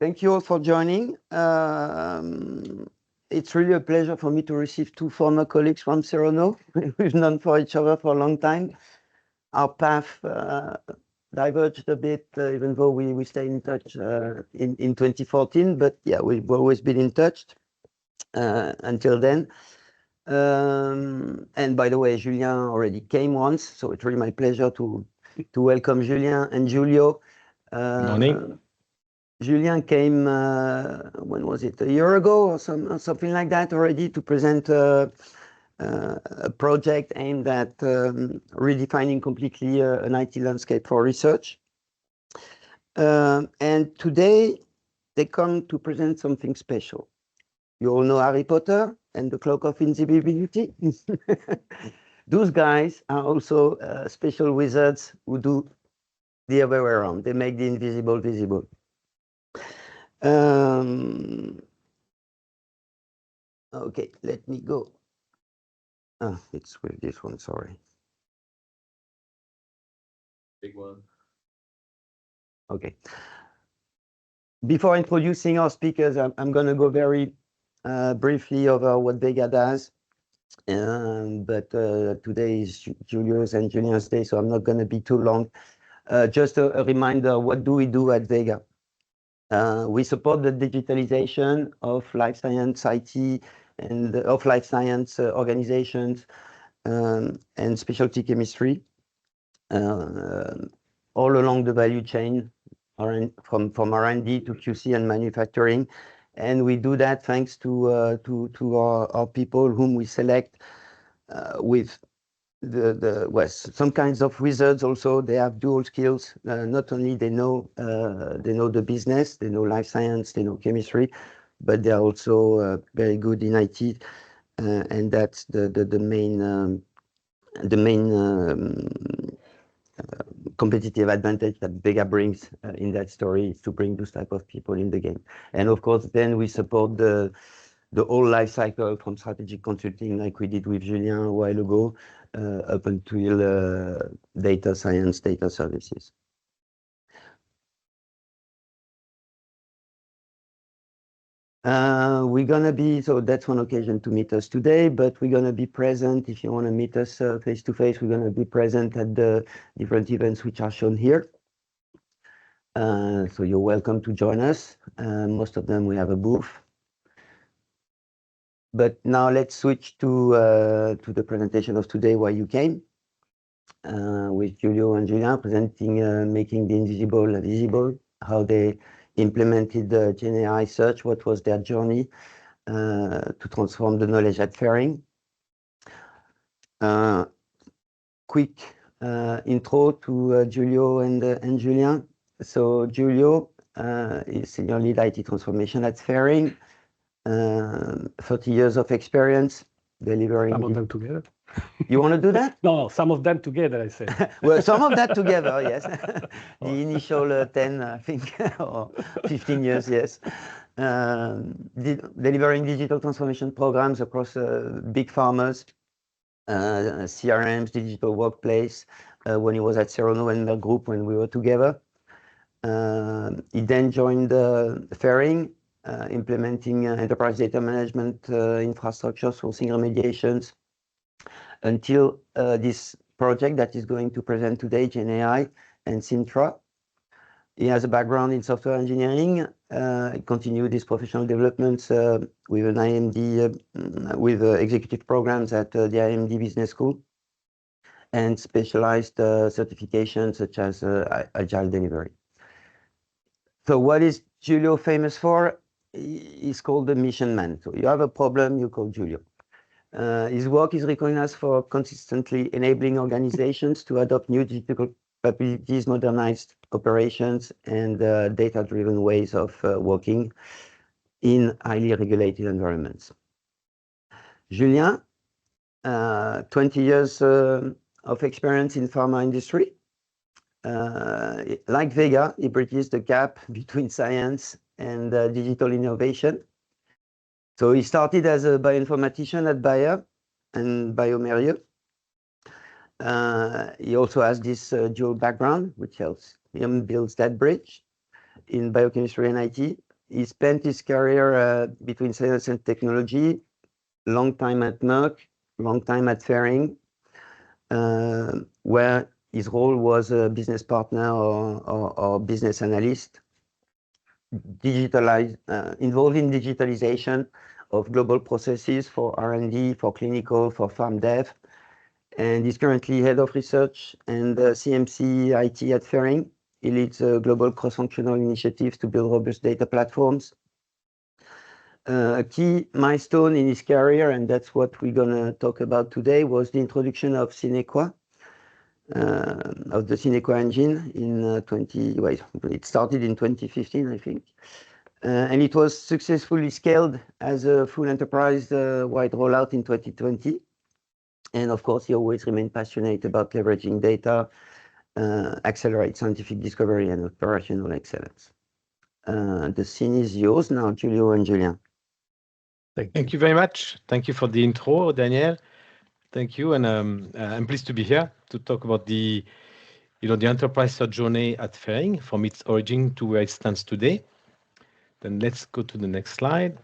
Thank you all for joining. It's really a pleasure for me to receive two former colleagues from Serono. We've known for each other for a long time. Our path diverged a bit, even though we stayed in touch in 2014. But yeah, we've always been in touch until then. And by the way, Julien already came once, so it's really my pleasure to welcome Julien and Giulio. Morning. Julien came, when was it, a year ago or something like that already, to present a project aimed at redefining completely an IT landscape for research. And today they come to present something special. You all know Harry Potter and the Cloak of Invisibility. Those guys are also special wizards who do the other way around. They make the invisible visible. Okay, let me go. It's with this one, sorry. Big one. Okay. Before introducing our speakers, I'm going to go very briefly over what Vega does. But today is Giulio's and Julien's day, so I'm not going to be too long. Just a reminder, what do we do at Vega? We support the digitalization of life science IT and of life science organizations and specialty chemistry all along the value chain, from R&D to QC and manufacturing. And we do that thanks to our people whom we select with some kinds of wizards also. They have dual skills. Not only they know the business, they know life science, they know chemistry, but they're also very good in IT. And that's the main competitive advantage that Vega brings in that story, is to bring those type of people in the game. And of course, then we support the whole life cycle from strategic consulting, like we did with Julien a while ago, up until data science, data services. We're going to be, so that's one occasion to meet us today, but we're going to be present. If you want to meet us face to face, we're going to be present at the different events which are shown here. So you're welcome to join us. Most of them we have a booth. But now let's switch to the presentation of today, why you came, with Giulio and Julien presenting making the invisible visible, how they implemented the GenAI search, what was their journey to transform the knowledge at Ferring. Quick intro to Giulio and Julien. So Giulio is senior lead IT transformation at Ferring. 30 years of experience delivering. Some of them together. You want to do that? No, some of them together, I said. Well, some of that together, yes. The initial 10, I think, or 15 years, yes. Delivering digital transformation programs across big pharmas, CRMs, digital workplace, when he was at Serono and Merck Group when we were together. He then joined Ferring, implementing enterprise data management infrastructure, sourcing remediations, until this project that is going to present today, GenAI and Sintra. He has a background in software engineering. He continued his professional developments with an IMD, with executive programs at the IMD Business School, and specialized certifications such as Agile Delivery. So what is Giulio famous for? He's called the mission man. So you have a problem, you call Giulio. His work is recognized for consistently enabling organizations to adopt new digital capabilities, modernized operations, and data-driven ways of working in highly regulated environments. Julien, 20 years of experience in pharma industry. Like Vega, he bridges the gap between science and digital innovation. So he started as a bioinformatician at Bayer and bioMérieux. He also has this dual background, which helps him build that bridge in biochemistry and IT. he spent his career between science and technology, long time at Merck, long time at Ferring, where his role was a business partner or business analyst, involved in digitalization of global processes for R&D, for clinical, for farm dev. And he's currently head of research and CMC IT at Ferring. He leads global cross-functional initiatives to build robust data platforms. A key milestone in his career, and that's what we're going to talk about today, was the introduction of Sinequa, of the Sinequa engine it started in 2015, I think. And it was successfully scaled as a full enterprise-wide rollout in 2020. And of course, he always remained passionate about leveraging data, accelerate scientific discovery and operational excellence. The scene is yours now, Giulio and Julien. Thank you very much. Thank you for the intro, Daniel. Thank you, and I'm pleased to be here to talk about the enterprise search journey at Ferring from its origin to where it stands today. Then let's go to the next slide.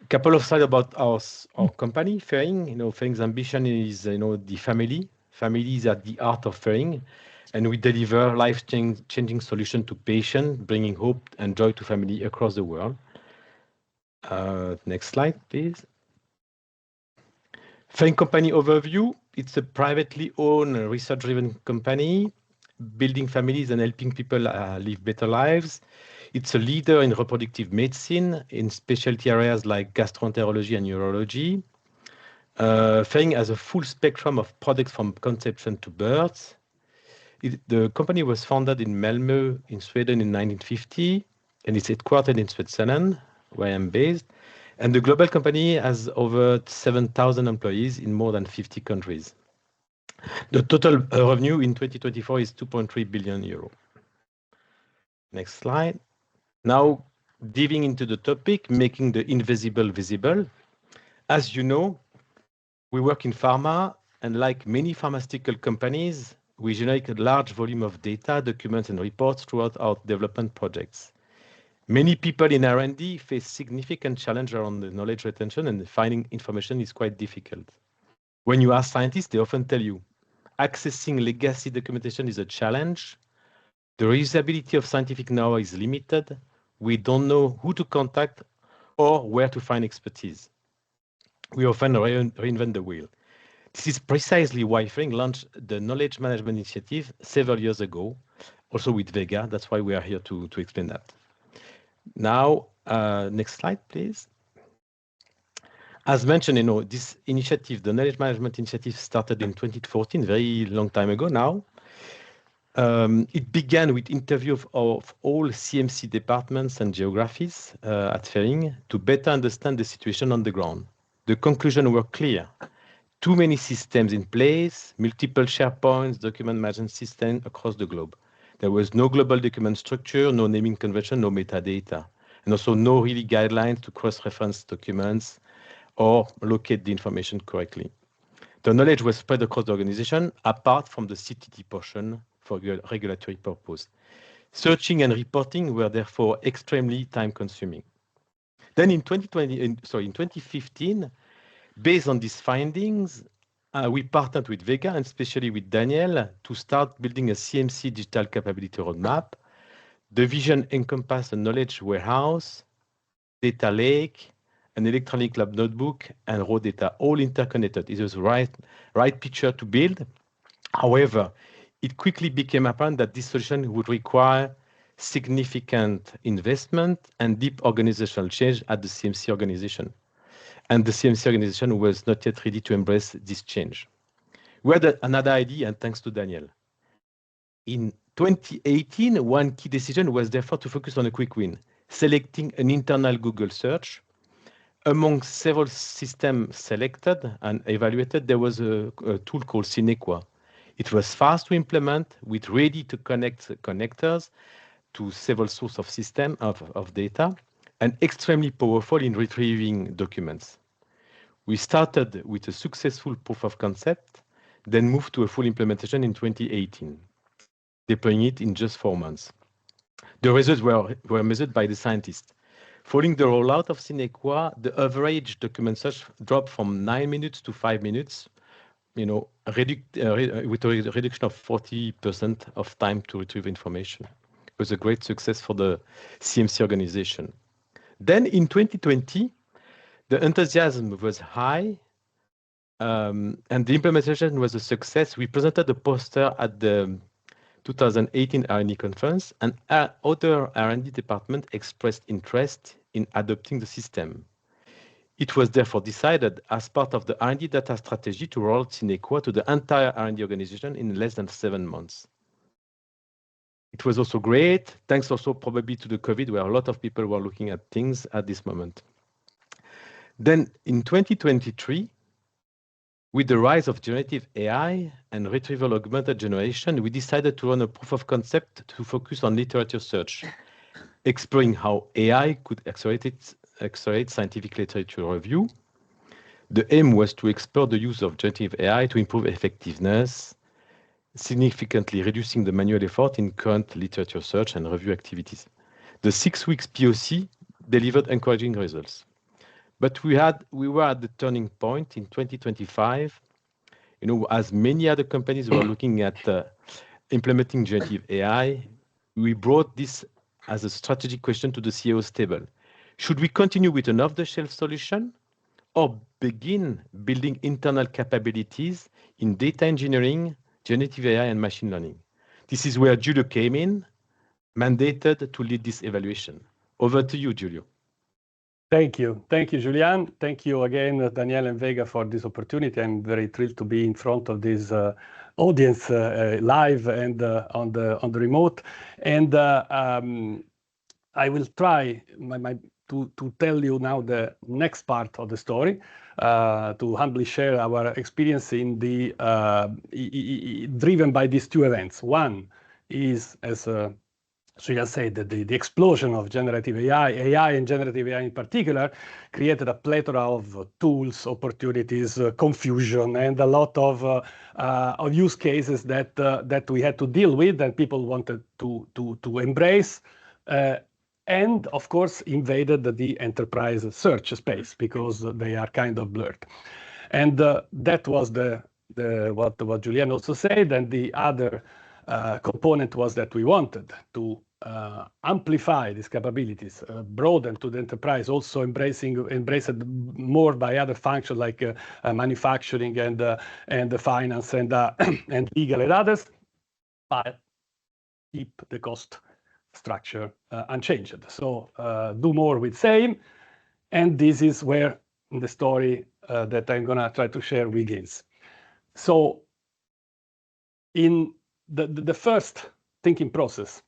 A couple of slides about our company, Ferring. Ferring's ambition is, the family. Family is at the heart of Ferring, and we deliver life-changing solutions to patients, bringing hope and joy to family across the world. Next slide, please. Ferring company overview. It's a privately owned, research-driven company, building families and helping people live better lives. It's a leader in reproductive medicine in specialty areas like gastroenterology and urology. Ferring has a full spectrum of products from conception to birth. The company was founded in Malmö in Sweden in 1950, and it's headquartered in Switzerland, where I'm based. And the global company has over 7,000 employees in more than 50 countries. The total revenue in 2024 is 2.3 billion euro. Next slide. Now, diving into the topic, making the invisible visible. As you know, we work in pharma, and like many pharmaceutical companies, we generate a large volume of data, documents, and reports throughout our development projects. Many people in R&D face significant challenge around the knowledge retention, and finding information is quite difficult. When you ask scientists, they often tell you, accessing legacy documentation is a challenge. The reusability of scientific know-how is limited. We don't know who to contact or where to find expertise. We often reinvent the wheel. This is precisely why Ferring launched the Knowledge Management Initiative several years ago, also with Vega. That's why we are here to explain that. Now, next slide, please. As mentioned, this initiative, the Knowledge Management Initiative, started in 2014, very long time ago now. It began with interviews of all CMC departments and geographies at Ferring to better understand the situation on the ground. The conclusions were clear. Too many systems in place, multiple SharePoints, document management systems across the globe. There was no global document structure, no naming convention, no metadata, and also no really guidelines to cross-reference documents or locate the information correctly. The knowledge was spread across the organization, apart from the CTT portion for regulatory purpose. Searching and reporting were therefore extremely time-consuming. Then in 2015, based on these findings, we partnered with Vega and especially with Daniel to start building a CMC digital capability roadmap. The vision encompassed a knowledge warehouse, data lake, an electronic lab notebook, and raw data, all interconnected. It was the right picture to build. However, it quickly became apparent that this solution would require significant investment and deep organizational change at the CMC organization. And the CMC organization was not yet ready to embrace this change. We had another idea, and thanks to Daniel. In 2018, one key decision was therefore to focus on a quick win, selecting an internal Google search. Among several systems selected and evaluated, there was a tool called Sinequa. It was fast to implement with ready-to-connect connectors to several sources of system of data, and extremely powerful in retrieving documents. We started with a successful proof of concept, then moved to a full implementation in 2018, deploying it in just 4 months. The results were measured by the scientists. Following the rollout of Sinequa, the average document search dropped from 9 minutes to 5 minutes, with a reduction of 40% of time to retrieve information. It was a great success for the CMC organization. Then in 2020, the enthusiasm was high, and the implementation was a success. We presented a poster at the 2018 R&D conference, and other R&D department expressed interest in adopting the system. It was therefore decided as part of the R&D data strategy to roll out Sinequa to the entire R&D organization in less than 7 months. It was also great, thanks also probably to the COVID, where a lot of people were looking at things at this moment. Then in 2023, with the rise of generative AI and retrieval augmented generation, we decided to run a proof of concept to focus on literature search, exploring how AI could accelerate scientific literature review. The aim was to explore the use of generative AI to improve effectiveness, significantly reducing the manual effort in current literature search and review activities. The 6 weeks POC delivered encouraging results. But we were at the turning point in 2025. As many other companies were looking at implementing generative AI, we brought this as a strategic question to the CEO's table. Should we continue with an off-the-shelf solution or begin building internal capabilities in data engineering, generative AI, and machine learning? This is where Giulio came in, mandated to lead this evaluation. Over to you, Giulio. Thank you. Thank you, Julien. Thank you again, Daniel and Vega, for this opportunity. I'm very thrilled to be in front of this audience live and on the remote. And I will try to tell you now the next part of the story, to humbly share our experience in the driven by these 2 events. One is, as Julien said, the explosion of generative AI and generative AI in particular, created a plethora of tools, opportunities, confusion, and a lot of use cases that we had to deal with and people wanted to embrace. And of course, invaded the enterprise search space because they are kind of blurred. And that was what Julien also said. And the other component was that we wanted to amplify these capabilities, broaden to the enterprise, also embraced more by other functions like manufacturing and finance and legal and others, but keep the cost structure unchanged. So do more with same. And this is where the story that I'm going to try to share begins. So in the first thinking process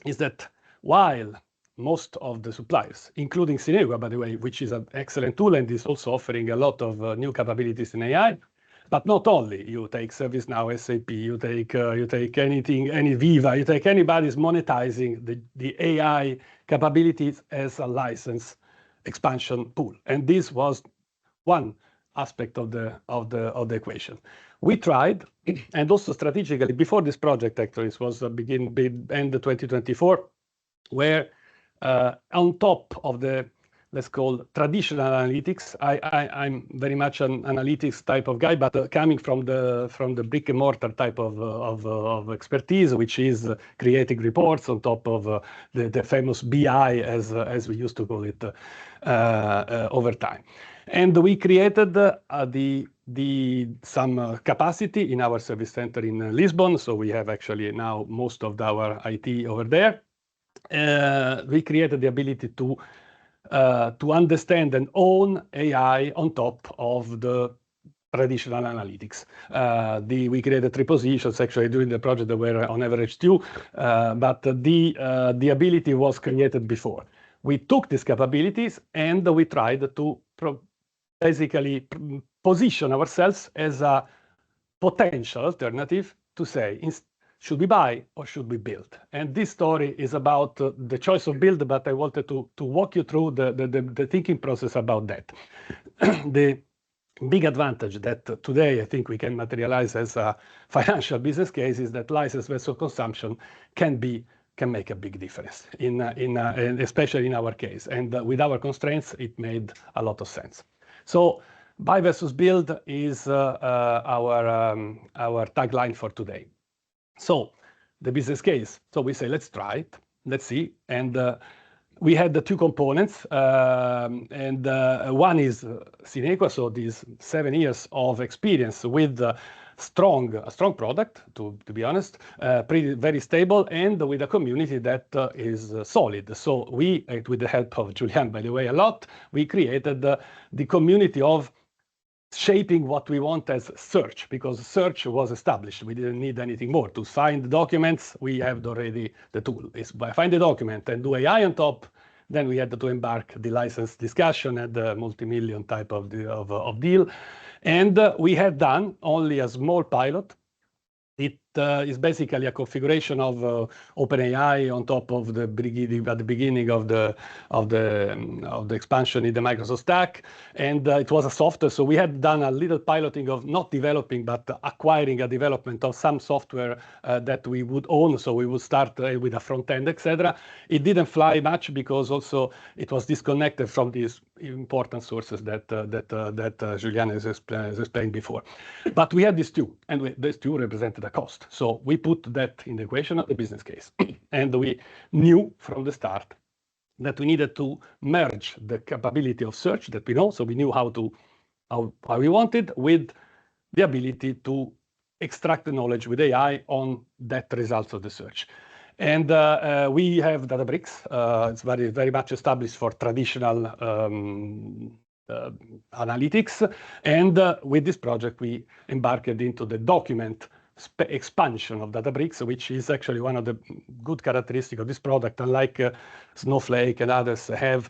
is that while most of the suppliers, including Sinequa, by the way, which is an excellent tool and is also offering a lot of new capabilities in AI, but not only, you take ServiceNow, SAP, you take anything, any Viva, you take anybody's monetizing the AI capabilities as a license expansion pool. And this was one aspect of the equation. We tried, and also strategically before this project, actually, it was end of 2024, where on top of the, let's call traditional analytics, I'm very much an analytics type of guy, but coming from the brick and mortar type of expertise, which is creating reports on top of the famous BI, as we used to call it over time. And we created some capacity in our service center in Lisbon. So we have actually now most of our IT over there. We created the ability to understand and own AI on top of the traditional analytics. We created 3 positions actually during the project. There were on average 2, but the ability was created before. We took these capabilities and we tried to basically position ourselves as a potential alternative to say, should we buy or should we build? And this story is about the choice of build, but I wanted to walk you through the thinking process about that. The big advantage that today I think we can materialize as a financial business case is that license versus consumption can be can make a big difference, especially in our case. And with our constraints, it made a lot of sense. So buy versus build is our tagline for today. So the business case. So we say, let's try it, let's see. And we had the two components, and one is Cinequa, so these 7 years of experience with a strong product, to be honest, very stable, and with a community that is solid. So we, with the help of Julien, by the way, a lot, we created the community of shaping what we want as search, because search was established. We didn't need anything more. To find the documents, we have already the tool. It's by find the document and do AI on top, then we had to embark the license discussion at the multi-million type of deal. And we had done only a small pilot. It is basically a configuration of OpenAI on top of the beginning of the expansion in the Microsoft stack, and it was a software. So we had done a little piloting of not developing but acquiring a development of some software that we would own. So we would start with a front end, etc. It didn't fly much because also it was disconnected from these important sources that Julien has explained before. But we had these two, and these two represented a cost. So we put that in the equation of the business case. And we knew from the start that we needed to merge the capability of search that we know. So we knew how we wanted with the ability to extract the knowledge with AI on that results of the search. And we have Databricks. It's very much established for traditional analytics. And with this project, we embarked into the document expansion of Databricks, which is actually one of the good characteristics of this product. Unlike Snowflake and others have,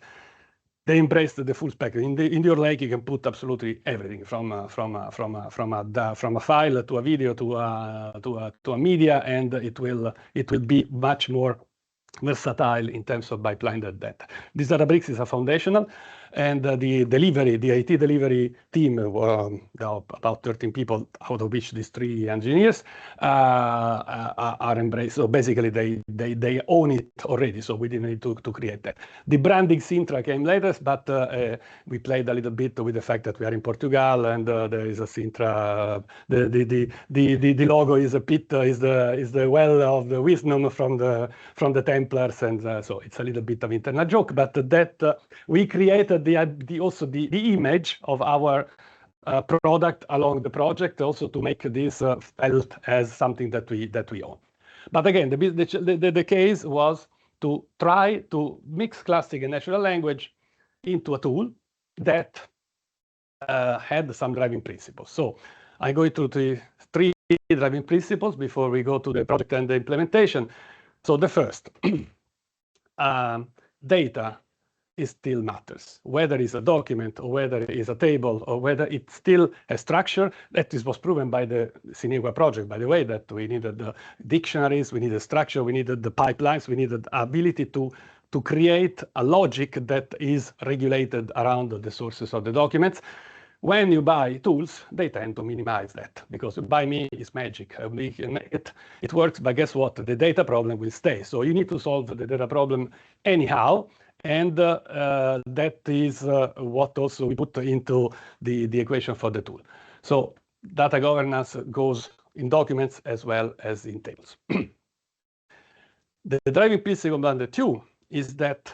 they embraced the full spectrum. In your lake, you can put absolutely everything from a file to a video to a media, and it will be much more versatile in terms of pipeline than that. This Databricks is a foundational, and the IT delivery team, about 13 people, out of which these 3 engineers are embraced. So basically, they own it already. So we didn't need to create that. The branding Sintra came later, but we played a little bit with the fact that we are in Portugal, and there is a Sintra. The logo is a pit, is the well of the wisdom from the Templars, and so it's a little bit of internal joke. But that we created also the image of our product along the project, also to make this felt as something that we own. But again, the case was to try to mix classic and natural language into a tool that had some driving principles. So I go into the 3 driving principles before we go to the project and the implementation. So the first, data is still matters, whether it's a document or whether it's a table or whether it still has structure. That was proven by the Cinequa project, by the way, that we needed the dictionaries, we needed structure, we needed the pipelines, we needed ability to create a logic that is regulated around the sources of the documents. When you buy tools, they tend to minimize that, because by me is magic. We can make it works, but guess what? The data problem will stay. So you need to solve the data problem anyhow. And that is what also we put into the equation for the tool. So data governance goes in documents as well as in tables. The driving principle number 2 is that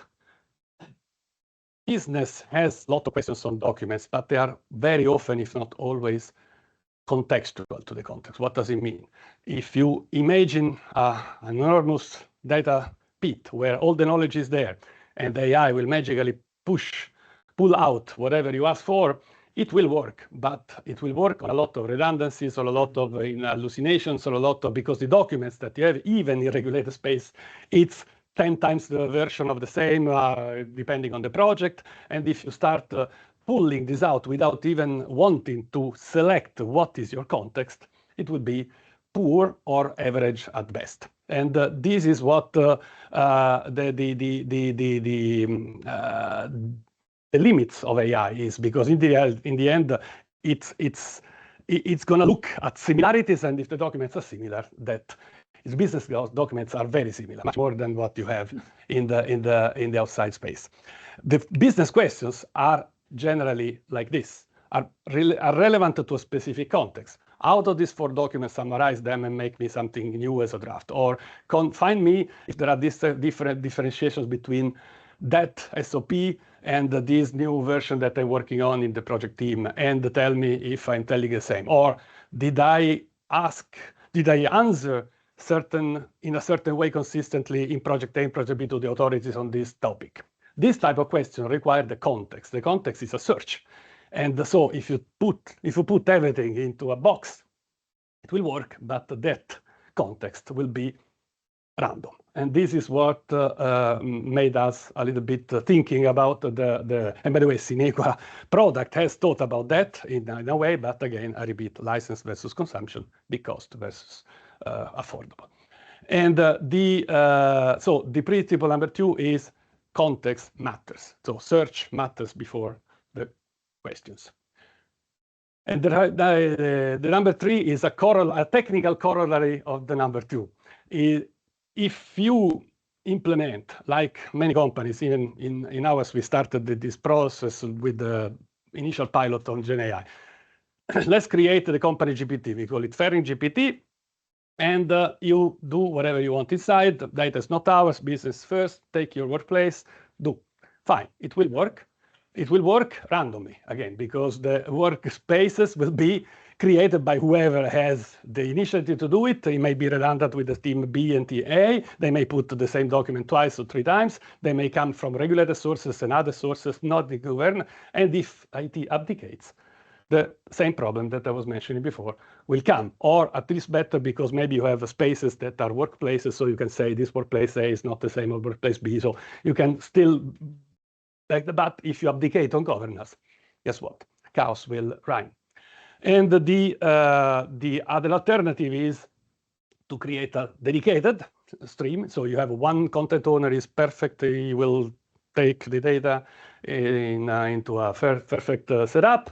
business has a lot of questions on documents, but they are very often, if not always, contextual to the context. What does it mean? If you imagine an enormous data pit where all the knowledge is there, and AI will magically pull out whatever you ask for, it will work. But it will work on a lot of redundancies, or a lot of hallucinations, or a lot of, because the documents that you have, even in regulated space, it's 10 times the version of the same, depending on the project. And if you start pulling this out without even wanting to select what is your context, it would be poor or average at best. And this is what the limits of AI is, because in the end, it's going to look at similarities, and if the documents are similar, that its business documents are very similar, much more than what you have in the outside space. The business questions are generally like this, are relevant to a specific context. Out of these 4 documents, summarize them and make me something new as a draft, or find me if there are different differentiations between that SOP and this new version that I'm working on in the project team, and tell me if I'm telling the same, or did I answer in a certain way consistently in project A and project B to the authorities on this topic. This type of question requires the context. The context is a search. And so if you put everything into a box, it will work, but that context will be random. And this is what made us a little bit thinking about and by the way, Sinequa product has thought about that in a way, but again, I repeat, license versus consumption, big cost versus affordable. And so the principle number 2 is context matters. So search matters before the questions. And the number 3 is a technical corollary of the number 2. If you implement, like many companies, even in ours, we started this process with the initial pilot on GenAI. Let's create the company GPT. We call it Ferring GPT. And you do whatever you want inside. Data is not ours, business first, take your workplace, do. Fine, it will work. It will work randomly, again, because the workspaces will be created by whoever has the initiative to do it. It may be redundant with the team B and team A. They may put the same document 2 or 3 times. They may come from regulated sources and other sources, not the government. And if IT abdicates, the same problem that I was mentioning before will come, or at least better, because maybe you have spaces that are workplaces, so you can say this workplace A is not the same as workplace B, so you can still, but if you abdicate on governance, guess what? Chaos will reign. And the other alternative is to create a dedicated stream. So you have one content owner is perfect. He will take the data into a perfect setup.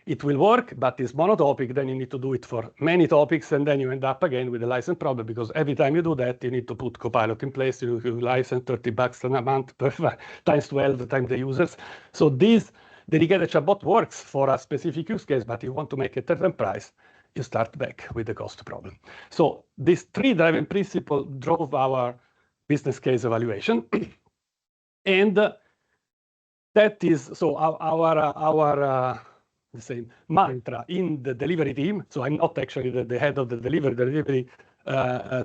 It will work, but it's monotopic. Then you need to do it for many topics, and then you end up again with a license problem, because every time you do that, you need to put Copilot in place. You license $30 a month times 12 times the users. So this dedicated chatbot works for a specific use case, but you want to make it a certain price, you start back with the cost problem. So these 3 driving principles drove our business case evaluation. And that is, so our the same mantra in the delivery team. So I'm not actually the head of the delivery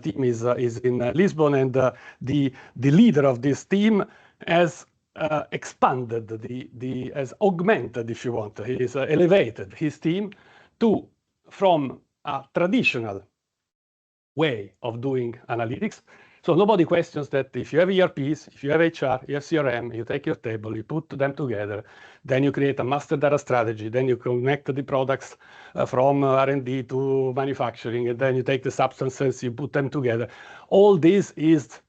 team is in Lisbon, and the leader of this team has expanded, has augmented, if you want. He has elevated his team from a traditional way of doing analytics. So nobody questions that if you have ERPs, if you have HR, you have CRM, you take your table, you put them together, then you create a master data strategy, then you connect the products from R&D to manufacturing, and then you take the substances, you put them together. All this is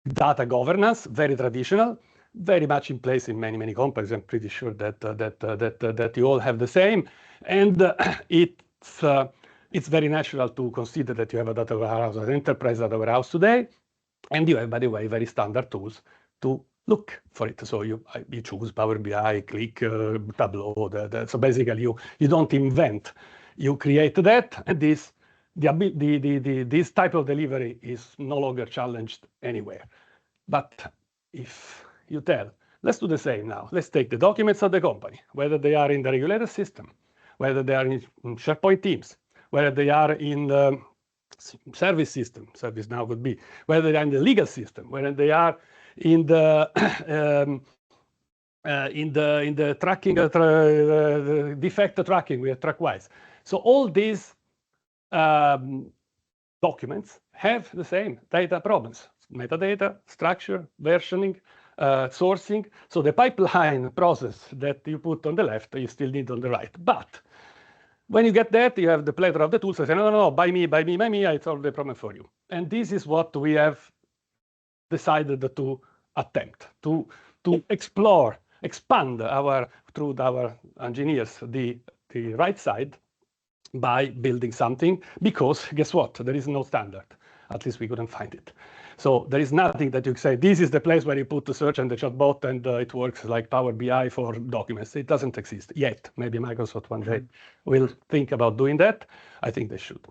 data governance, very traditional, very much in place in many companies. I'm pretty sure that you all have the same. And it's very natural to consider that you have a data warehouse, an enterprise data warehouse today. And you have, by the way, very standard tools to look for it. So you choose Power BI, Click, Tableau. So basically, you don't invent. You create that, and this type of delivery is no longer challenged anywhere. But if you tell, let's do the same now. Let's take the documents of the company, whether they are in the regulated system, whether they are in SharePoint teams, whether they are in the service system, service now would be, whether they are in the legal system, whether they are in the tracking, defect tracking with TrackWise. So all these documents have the same data problems: metadata, structure, versioning, sourcing. So the pipeline process that you put on the left, you still need on the right. But when you get that, you have the plethora of the tools that say, no, buy me, I solve the problem for you. And this is what we have decided to attempt, to explore, expand through our engineers, the right side by building something, because guess what? There is no standard. at least we couldn't find it. So there is nothing that you say, this is the place where you put the search and the chatbot and it works like Power BI for documents. It doesn't exist yet. Maybe Microsoft one day will think about doing that. I think they should.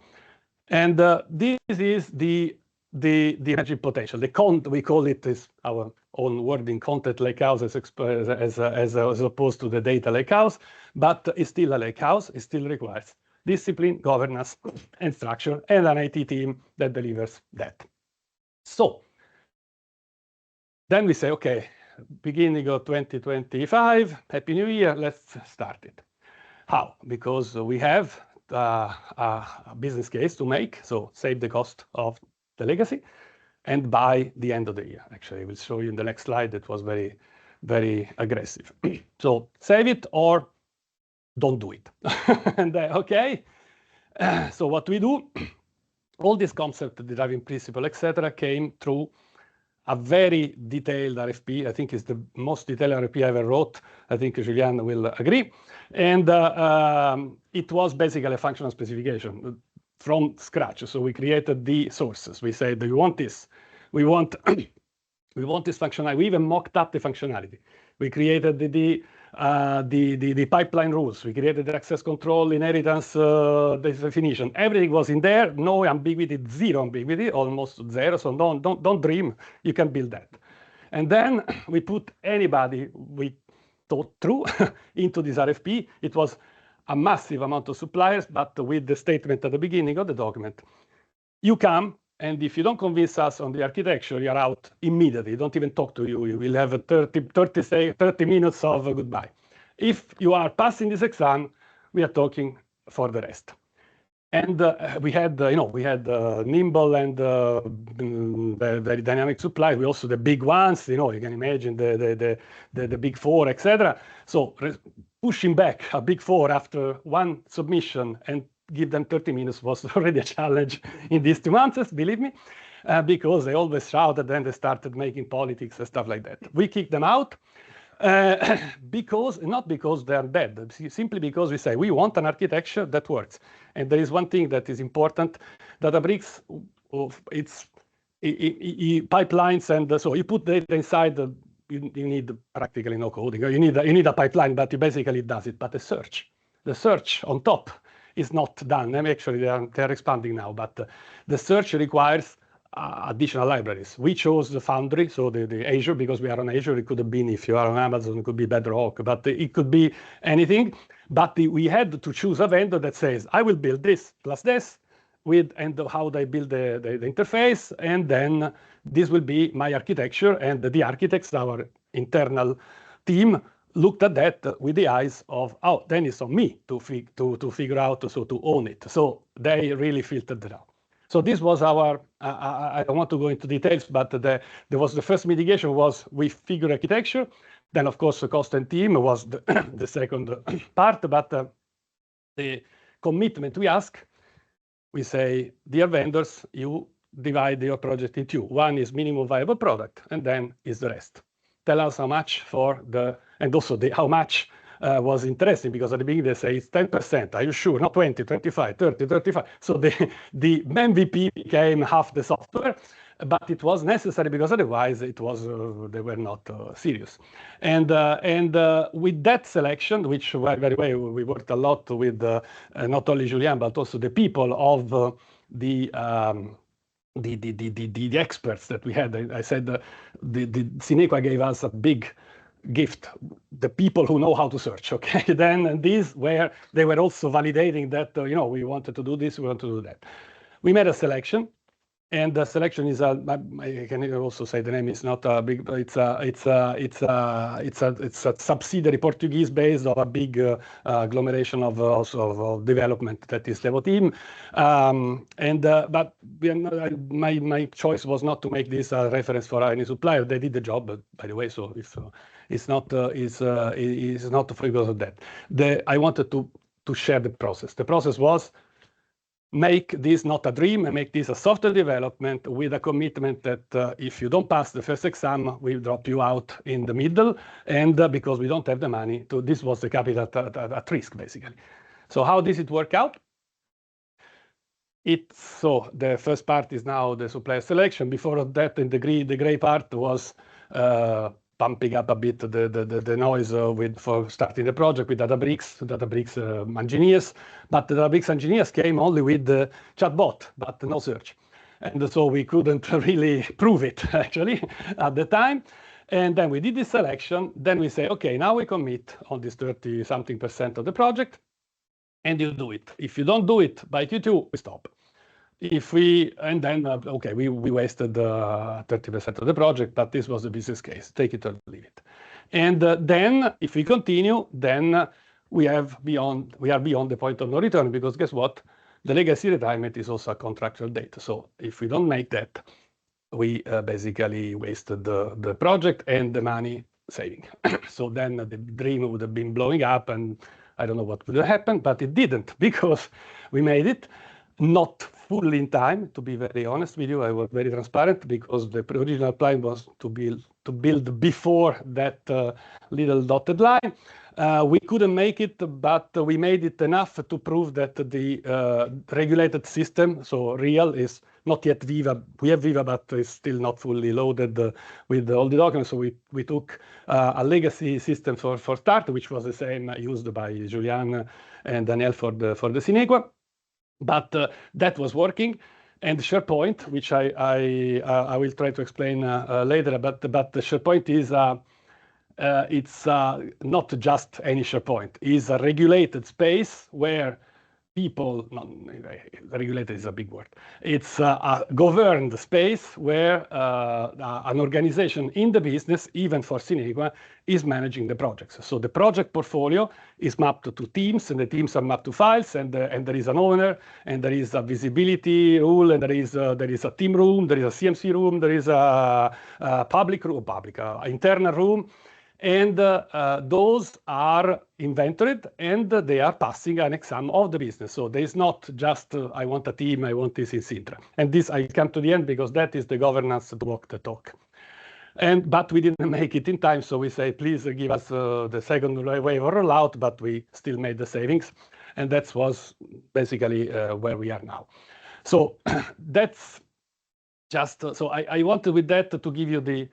And this is the magic potential. We call it this our own wording, content lakehouse as opposed to the data lakehouse, but it's still a lakehouse. It still requires discipline, governance, and structure, and an IT team that delivers that. So then we say, okay, beginning of 2025, Happy New Year, let's start it. How? Because we have a business case to make, so save the cost of the legacy, and by the end of the year. Actually, I will show you in the next slide. It was very, very aggressive. So save it or don't do it. And okay, so what we do, all this concept, the driving principle, etc., came through a very detailed RFP. I think it's the most detailed RFP I ever wrote. I think Julien will agree. And it was basically a functional specification from scratch. So we created the sources. We said, do you want this? We want this functionality. We even mocked up the functionality. We created the pipeline rules. We created the access control, inheritance definition. Everything was in there. No ambiguity, zero ambiguity, almost zero. So don't dream you can build that. And then we put anybody we thought through into this RFP. It was a massive amount of suppliers, but with the statement at the beginning of the document, you come, and if you don't convince us on the architecture, you're out immediately. Don't even talk to you. We will have 30 minutes of goodbye. If you are passing this exam, we are talking for the rest. And we had nimble and very dynamic supply. We also the big ones, you can imagine the big four, etc. So pushing back a big four after one submission and give them 30 minutes was already a challenge in these 2 months, believe me, because they always shouted and they started making politics and stuff like that. We kicked them out not because they're dead, simply because we say we want an architecture that works. And there is one thing that is important, Databricks, it's pipelines, and so you put data inside, you need practically no coding. You need a pipeline, but you basically does it. But the search on top is not done. And actually, they're expanding now, but the search requires additional libraries. We chose the Foundry, so the Azure, because we are on Azure. It could have been, if you are on Amazon, it could be Bedrock, but it could be anything. But we had to choose a vendor that says, I will build this plus this, and how they build the interface, and then this will be my architecture. And the architects, our internal team, looked at that with the eyes of, oh, then it's on me to figure out, so to own it. So they really filtered it out. So this was our, I don't want to go into details, but there was the first mitigation was we figure architecture. Then, of course, the cost and team was the second part. But the commitment we ask, we say, dear vendors, you divide your project in 2. One is minimum viable product, and then is the rest. Tell us how much for the, and also how much was interesting, because at the beginning they say it's 10%. Are you sure? Not 20, 25, 30, 35. So the MVP became half the software, but it was necessary because otherwise it was they were not serious. And with that selection, which by the way we worked a lot with not only Julien but also the people of the experts that we had. I said the Cinequa gave us a big gift, the people who know how to search. Okay, then these they were also validating that we wanted to do this, we want to do that. We made a selection, and the selection is I can also say the name is not a big. It's a subsidiary Portuguese based of a big agglomeration of development that is Levo team. But my choice was not to make this a reference for any supplier. They did the job, by the way. So if it's not because of that. I wanted to share the process. The process was make this not a dream and make this a software development with a commitment that if you don't pass the first exam, we'll drop you out in the middle. And because we don't have the money this was the capital at risk, basically. So how does it work out? So the first part is now the supplier selection. Before that, in the gray part was pumping up a bit the noise for starting the project with Databricks engineers. But the Databricks engineers came only with the chatbot, but no search. And so we couldn't really prove it, actually, at the time. And then we did this selection. Then we say, OK, now we commit on this 30-something% of the project. And you do it. If you don't do it by Q2, we stop. Okay, we wasted 30% of the project, but this was the business case. Take it or leave it. And then if we continue, then we are beyond the point of no return, because guess what? The legacy retirement is also a contractual date. So if we don't make that, we basically wasted the project and the money saving. So then the dream would have been blowing up, and I don't know what would have happened, but it didn't, because we made it not fully in time. To be very honest with you, I was very transparent, because the original plan was to build before that little dotted line. We couldn't make it, but we made it enough to prove that the regulated system, so real, is not yet Viva. We have Viva, but it's still not fully loaded with all the documents. So we took a legacy system for start, which was the same used by Julien and Daniel for the Sinegua. But that was working. And SharePoint, which I will try to explain later, but the SharePoint is it's not just any SharePoint. It's a regulated space where people, regulated is a big word. It's a governed space where an organization in the business, even for Sinegua, is managing the projects. So the project portfolio is mapped to teams, and the teams are mapped to files, and there is an owner, and there is a visibility rule, and there is a team room, there is a CMC room, there is a internal room. And those are inventoried, and they are passing an exam of the business. So there is not just, I want a team, I want this in Sintra. And this, I come to the end, because that is the governance to walk the talk. But we didn't make it in time, so we say, please give us the second wave of rollout, but we still made the savings. And that was basically where we are now. So that's just, so I wanted with that to give you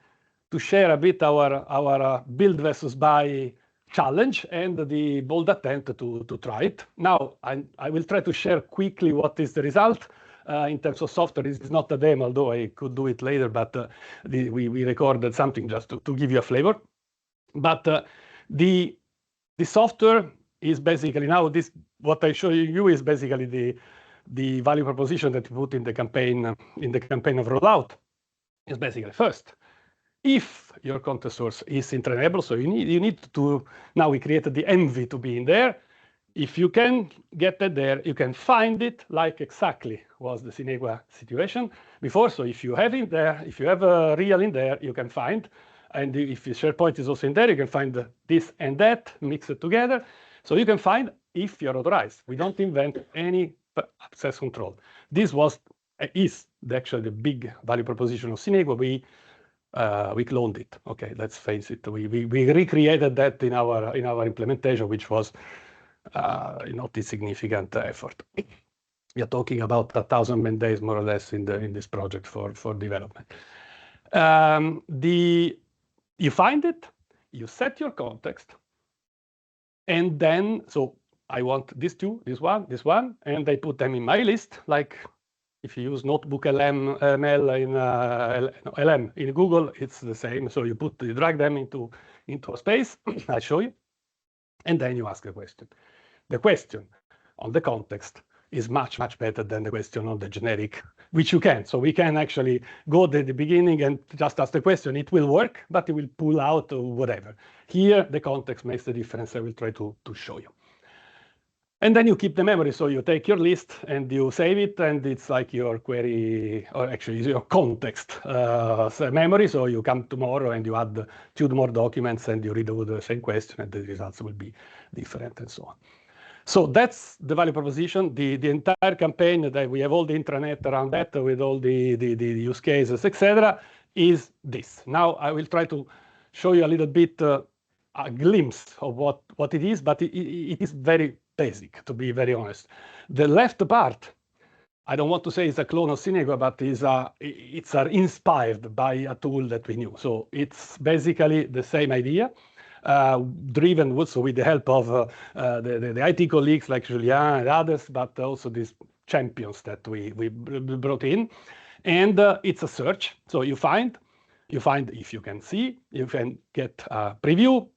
to share a bit our build versus buy challenge and the bold attempt to try it. Now, I will try to share quickly what is the result. In terms of software, this is not a demo, although I could do it later, but we recorded something just to give you a flavor. But the software is basically now what I show you is basically the value proposition that we put in the campaign of rollout. Is basically first, if your content source is Sintra-enabled, so you need to, now we created the envy to be in there. If you can get that there, you can find it like exactly was the Sinegua situation before. So if you have it there, if you have a real in there, you can find. And if the SharePoint is also in there, you can find this and that, mix it together. So you can find if you're authorized. We don't invent any access control. This is actually the big value proposition of Sinegua. We cloned it. Okay, let's face it. We recreated that in our implementation, which was not a significant effort. We are talking about 1,000 man days, more or less, in this project for development. You find it, you set your context, and then so I want these two, this one, and I put them in my list, like. If you use Notebook ML in LM in Google, it's the same. So you drag them into a space. I show you, and then you ask a question. The question on the context is much better than the question on the generic, which you can. So we can actually go to the beginning and just ask the question. It will work, but it will pull out whatever. Here, the context makes the difference. I will try to show you. And then you keep the memory. So you take your list and you save it, and it's like your query, or actually your context memory. So you come tomorrow and you add 2 more documents and you redo the same question, and the results will be different and so on. So that's the value proposition. The entire campaign that we have all the intranet around that with all the use cases, etc., is this. Now I will try to show you a little bit a glimpse of what it is, but it is very basic, to be very honest. The left part, I don't want to say it's a clone of Cinegua, but it's inspired by a tool that we knew. So it's basically the same idea, driven also with the help of the IT colleagues like Julien and others, but also these champions that we brought in. And it's a search. So you find, if you can see, you can get a preview.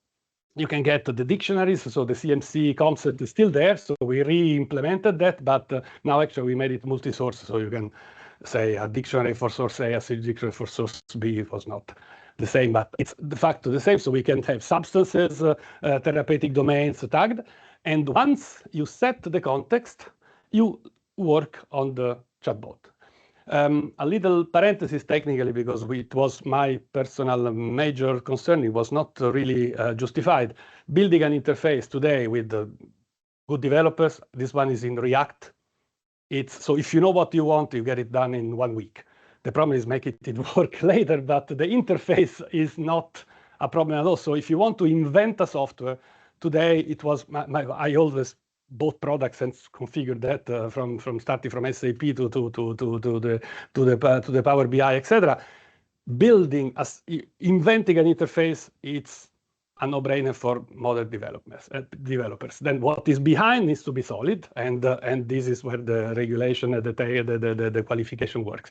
You can get the dictionaries, so the CMC concept is still there, so we re-implemented that, but now actually we made it multi-source, so you can say a dictionary for source A, a dictionary for source B. It was not the same, but it's de facto the same, so we can have substances, therapeutic domains tagged, and once you set the context, you work on the chatbot. A little parenthesis technically, because it was my personal major concern. It was not really justified. Building an interface today with good developers, this one is in React. So if you know what you want, you get it done in 1 week. The problem is making it work later, but the interface is not a problem at all. So if you want to invent a software, today it was, I always bought products and configured that from starting from SAP to the Power BI, etc. Inventing an interface, it's a no-brainer for modern developers. Then what is behind needs to be solid, and this is where the regulation and the qualification works.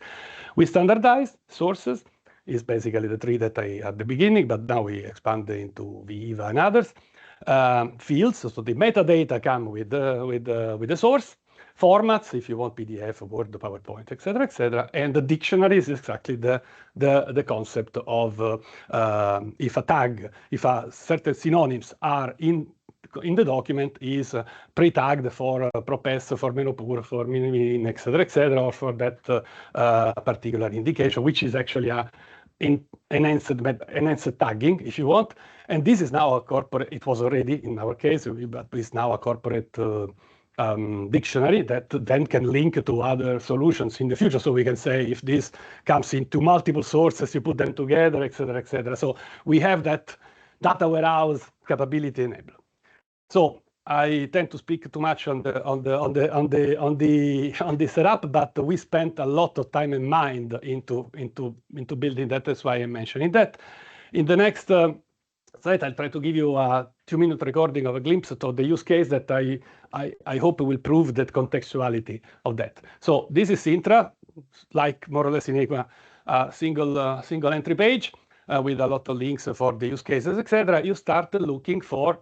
We standardize sources. Is basically the 3 that I at the beginning, but now we expand into Viva and others. Fields, so the metadata come with the source. Formats, if you want PDF, Word, PowerPoint, etc., and the dictionary is exactly the concept of if a certain synonyms are in the document, is pre-tagged for propes, for menopur, for minimin, etc., or for that particular indication, which is actually a enhanced tagging, if you want. And this is now a corporate, it was already in our case, but it's now a corporate dictionary that then can link to other solutions in the future. So we can say if this comes into multiple sources, you put them together, etc. So we have that data warehouse capability enabled. So I tend to speak too much on the setup, but we spent a lot of time and mind into building that. That's why I'm mentioning that. In the next slide, I'll try to give you a 2-minute recording of a glimpse of the use case that I hope will prove that contextuality of that. So this is Sintra, like more or less in Equa, single entry page with a lot of links for the use cases, etc. You start looking for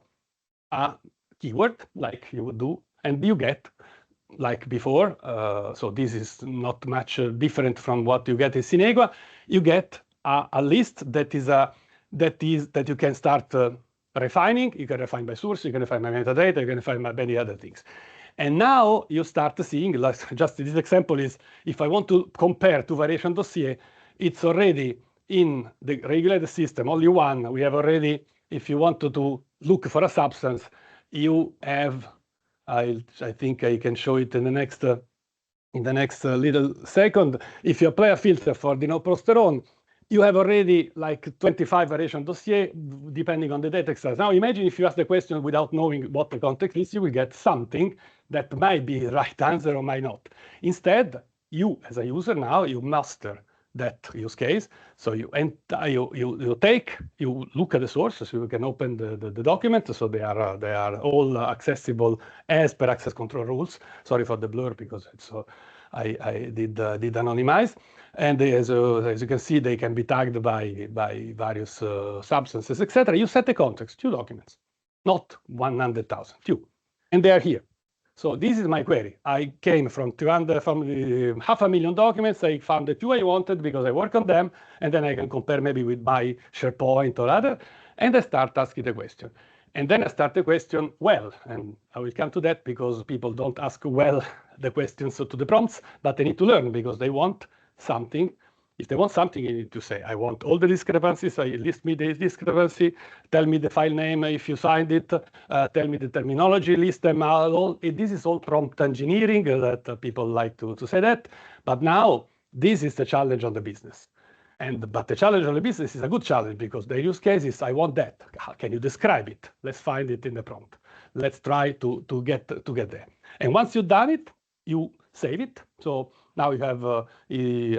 a keyword like you would do, and you get, like before, so this is not much different from what you get in Cinegua. You get a list that you can start refining. You can refine by source, you can refine by metadata, you can refine by many other things. And now you start seeing, like just this example is, if I want to compare 2 variation dossier, it's already in the regulated system, only one. We have already, if you want to look for a substance, you have, I think I can show it in the next little second. If you apply a filter for dinoprosterone, you have already like 25 variation dossier, depending on the data size. Now imagine if you ask the question without knowing what the context is, you will get something that might be the right answer or might not. Instead, you as a user now, you master that use case. So you look at the source, so you can open the document. So they are all accessible as per access control rules. Sorry for the blur because it's I did anonymize. And as you can see, they can be tagged by various substances, etc. You set the context, 2 documents, not 100,000, 2, and they are here. So this is my query. I came from 500,000 documents. I found the 2 I wanted because I work on them, and then I can compare maybe with my SharePoint or other, and I start asking the question. And then I start the question well, and I will come to that because people don't ask well the questions to the prompts, but they need to learn because they want something. If they want something, you need to say, I want all the discrepancies, so list me the discrepancy, tell me the file name if you signed it, tell me the terminology, list them all. This is all prompt engineering that people like to say that. But now, this is the challenge on the business. But the challenge on the business is a good challenge because the use case is, I want that. How can you describe it? Let's find it in the prompt. Let's try to get there. And once you've done it, you save it. So now you have,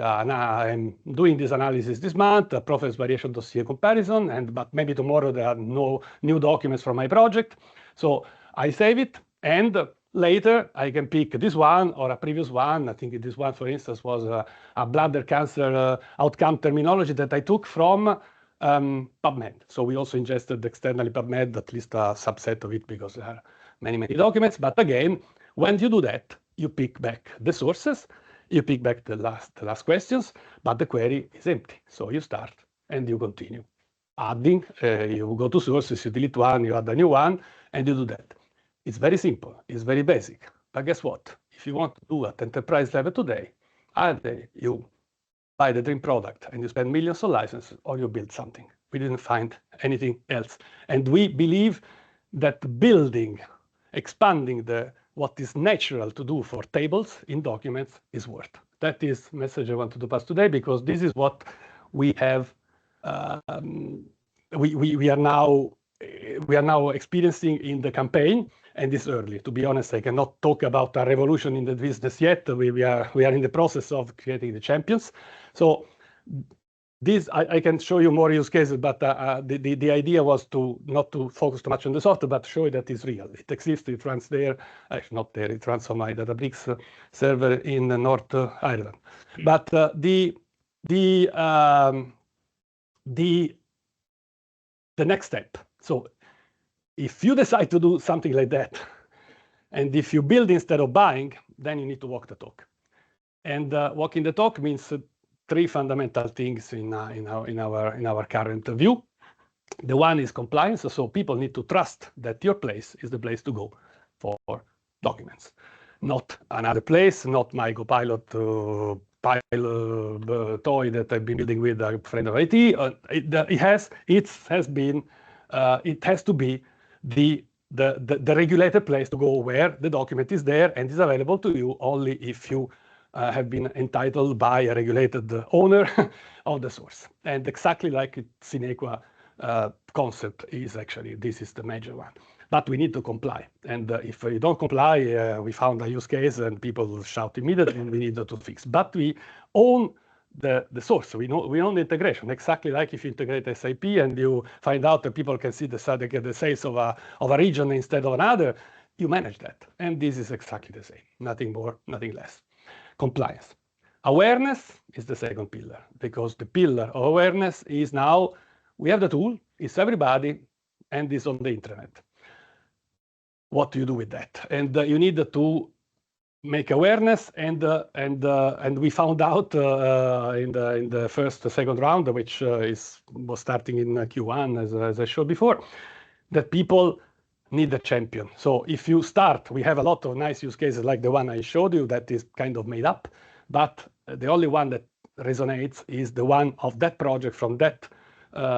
I'm doing this analysis this month, a profits variation dossier comparison, but maybe tomorrow there are no new documents from my project. So I save it, and later I can pick this one or a previous one. I think this one, for instance, was a bladder cancer outcome terminology that I took from PubMed. So we also ingested externally PubMed, at least a subset of it, because there are many, many documents. But again, when you do that, you pick back the sources, you pick back the last questions, but the query is empty. So you start and you continue adding. You go to sources, you delete one, you add a new one, and you do that. It's very simple. It's very basic. But guess what? If you want to do at enterprise level today, either you buy the dream product and you spend millions on licenses, or you build something. We didn't find anything else. And we believe that building, expanding what is natural to do for tables in documents is worth. That is the message I wanted to pass today, because this is what we have. We are now experiencing in the campaign, and it's early. To be honest, I cannot talk about a revolution in the business yet. We are in the process of creating the champions. So this, I can show you more use cases, but the idea was not to focus too much on the software, but show you that it's real. It exists, it runs there. Actually, not there, it runs on my Databricks server in North Ireland. But the next step. So if you decide to do something like that, and if you build instead of buying, then you need to walk the talk. And walking the talk means three fundamental things in our current view. The one is compliance. So people need to trust that your place is the place to go for documents, not another place, not my Copilot toy that I've been building with a friend of IT. It has to be the regulated place to go, where the document is there and is available to you only if you have been entitled by a regulated owner of the source. And exactly like sine qua concept is actually, this is the major one. But we need to comply. And if you don't comply, we found a use case and people shout immediately, and we need to fix. But we own the source. We own the integration. Exactly like if you integrate SAP and you find out that people can see the sales of a region instead of another, you manage that. And this is exactly the same. Nothing more, nothing less. Compliance. Awareness is the second pillar, because the pillar of awareness is now we have the tool, it's everybody, and it's on the internet. What do you do with that? And you need to make awareness, and we found out in the second round, which was starting in Q1, as I showed before, that people need a champion. So if you start, we have a lot of nice use cases like the one I showed you that is kind of made up, but the only one that resonates is the one of that project from that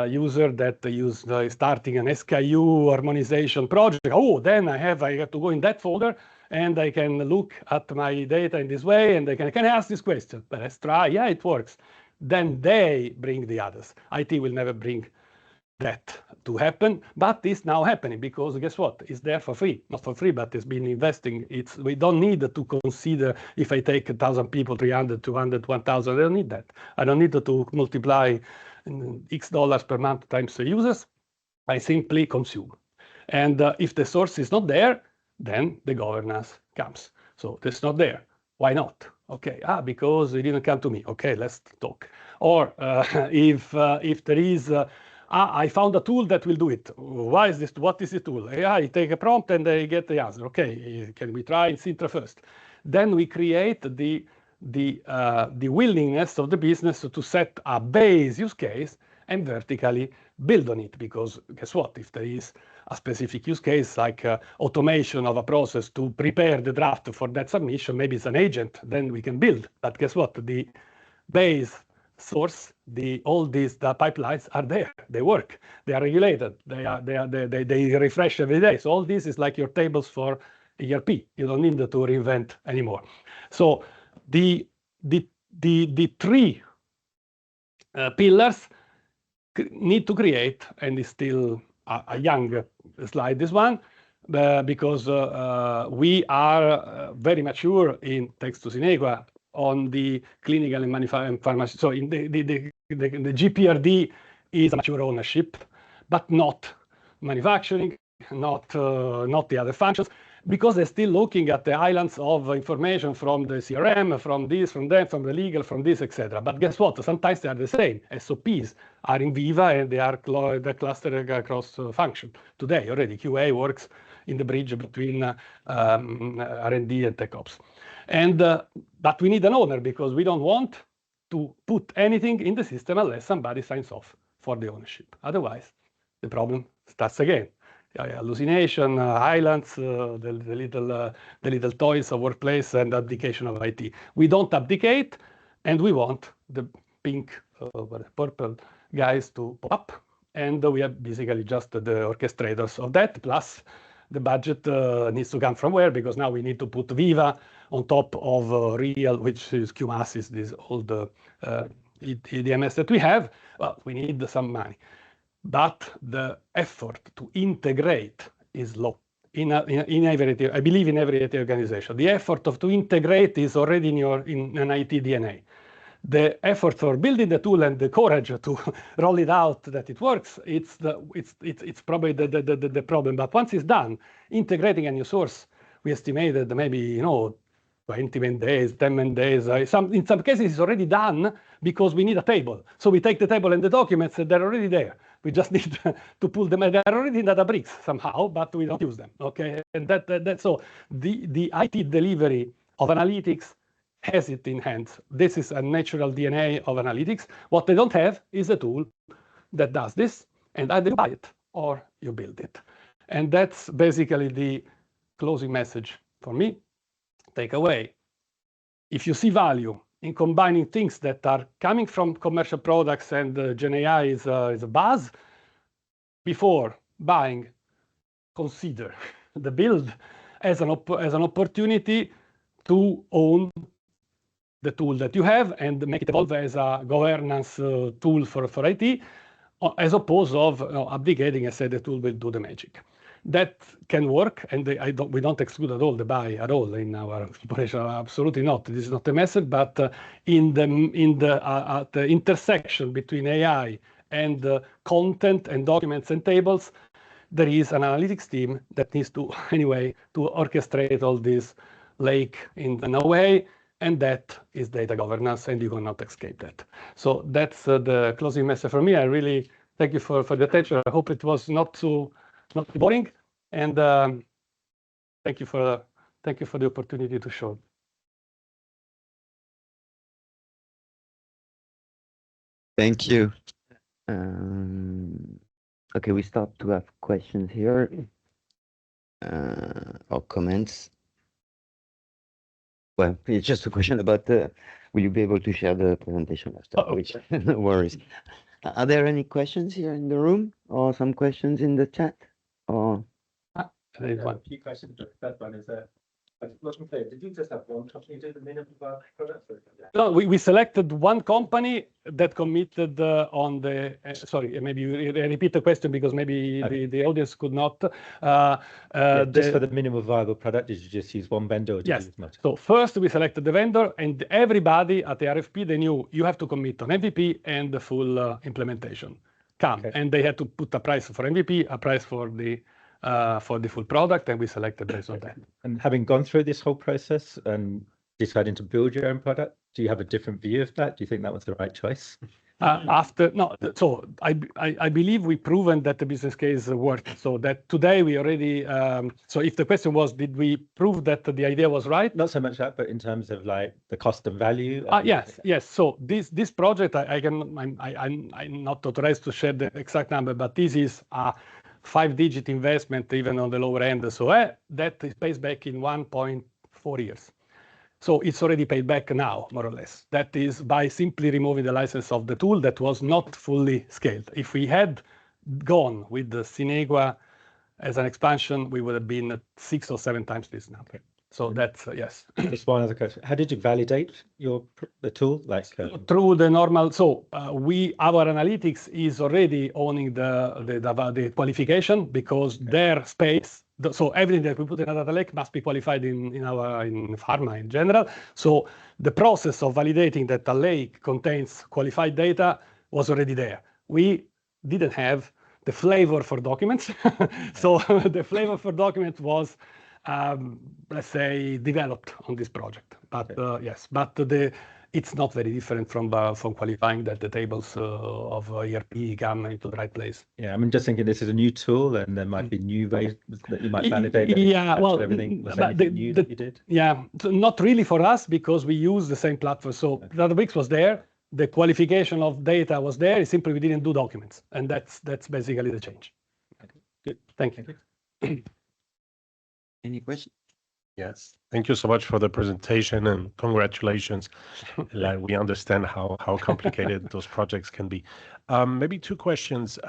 user that used starting an SKU harmonization project. Oh, then I have to go in that folder and I can look at my data in this way, and can I ask this question? But let's try. Yeah, it works. Then they bring the others. IT will never bring that to happen, but it's now happening, because guess what? It's there for free. Not for free, but it's been investing. We don't need to consider if I take 1,000 people, 300, 200, 1,000. I don't need that. I don't need to multiply X dollars per month times the users. I simply consume. And if the source is not there, then the governance comes. So it's not there. Why not? Okay, because it didn't come to me. Okay, let's talk. Or if there is, I found a tool that will do it. Why is this? What is the tool? I take a prompt and I get the answer. Okay, can we try in Sintra first? Then we create the willingness of the business to set a base use case and vertically build on it. Because guess what? If there is a specific use case like automation of a process to prepare the draft for that submission, maybe it's an agent, then we can build. But guess what? The base source, all these pipelines are there. They work. They are regulated. They refresh every day. So all this is like your tables for ERP. You don't need to reinvent anymore. So the three pillars need to create, and it's still a young slide, this one, because we are very mature in, thanks to Sinegua, on the clinical and manufacturing pharmacy. So in the GPRD is a mature ownership, but not manufacturing, not the other functions, because they're still looking at the islands of information from the CRM, from this, from that, from the legal, from this, etc. But guess what? Sometimes they are the same. SOPs are in Viva and they are clustered across function. Today already QA works in the bridge between R&D and tech ops. But we need an owner because we don't want to put anything in the system unless somebody signs off for the ownership. Otherwise, the problem starts again. Hallucination, islands, the little toys of workplace and abdication of IT. We don't abdicate, and we want the pink, purple guys to pop up, and we are basically just the orchestrators of that. Plus, the budget needs to come from where? Because now we need to put Viva on top of Real, which is QMAS, this old EDMS that we have. Well, we need some money. But the effort to integrate is low. I believe in every IT organization. The effort to integrate is already in an IT DNA. The effort for building the tool and the courage to roll it out that it works, it's probably the problem. But once it's done, integrating a new source, we estimated maybe 20 days, 10 days. In some cases, it's already done because we need a table. So we take the table and the documents, they're already there. We just need to pull them. They're already in Databricks somehow, but we don't use them. Okay, and so the IT delivery of analytics has it in hands. This is a natural DNA of analytics. What they don't have is a tool that does this, and either you buy it or you build it. And that's basically the closing message for me. Take away. If you see value in combining things that are coming from commercial products and GenAI is a buzz, before buying, consider the build as an opportunity to own the tool that you have and make it evolve as a governance tool for IT, as opposed of abdicating and say the tool will do the magic. That can work, and we don't exclude at all the buy at all in our operation. Absolutely not. This is not a message, but in the intersection between AI and content and documents and tables, there is an analytics team that needs to anyway to orchestrate all this lake in a way, and that is data governance, and you cannot escape that. So that's the closing message for me. I really thank you for the attention. I hope it was not too boring, and thank you for the opportunity to show. Thank you. Okay, we start to have questions here or comments. Well, it's just a question about will you be able to share the presentation after? Which, no worries. Are there any questions here in the room, or some questions in the chat? Or a few questions. The first one is I wasn't clear. Did you just have one company do the minimum viable product? No, we selected one company that committed on the. Sorry, maybe you repeat the question because maybe the audience could not. Just for the minimum viable product, did you just use one vendor? Or did you use multiple? So first we selected the vendor, and everybody at the RFP, they knew you have to commit on MVP and the full implementation. And they had to put a price for MVP, a price for the full product, and we selected based on that. And having gone through this whole process and deciding to build your own product, do you have a different view of that? Do you think that was the right choice? So I believe we've proven that the business case worked. So that today we already. So if the question was, did we prove that the idea was right? Not so much that, but in terms of like the cost and value. Yes. So this project, I'm not authorized to share the exact number, but this is a 5-digit investment, even on the lower end. So that pays back in 1.4 years. So it's already paid back now, more or less. That is by simply removing the license of the tool that was not fully scaled. If we had gone with the Sinegua as an expansion, we would have been at 6 or 7 times this now. Okay. So that's yes. Just one other question. How did you validate the tool? Like through the normal. So our analytics is already owning the qualification because their space. So everything that we put in a data lake must be qualified in Pharma in general. So the process of validating that a lake contains qualified data was already there. We didn't have the flavor for documents. So the flavor for documents was, let's say, developed on this project. But yes, but it's not very different from qualifying that the tables of ERP come into the right place. Yeah, I'm just thinking this is a new tool, and there might be new ways that you might validate. Yeah, well, everything was anything new that you did. Yeah, so not really for us because we use the same platform. So Databricks was there, the qualification of data was there. It's simply we didn't do documents, and that's basically the change. Okay. Good. Thank you. Any questions? Yes, thank you so much for the presentation and congratulations. Like we understand how complicated those projects can be. Maybe two questions.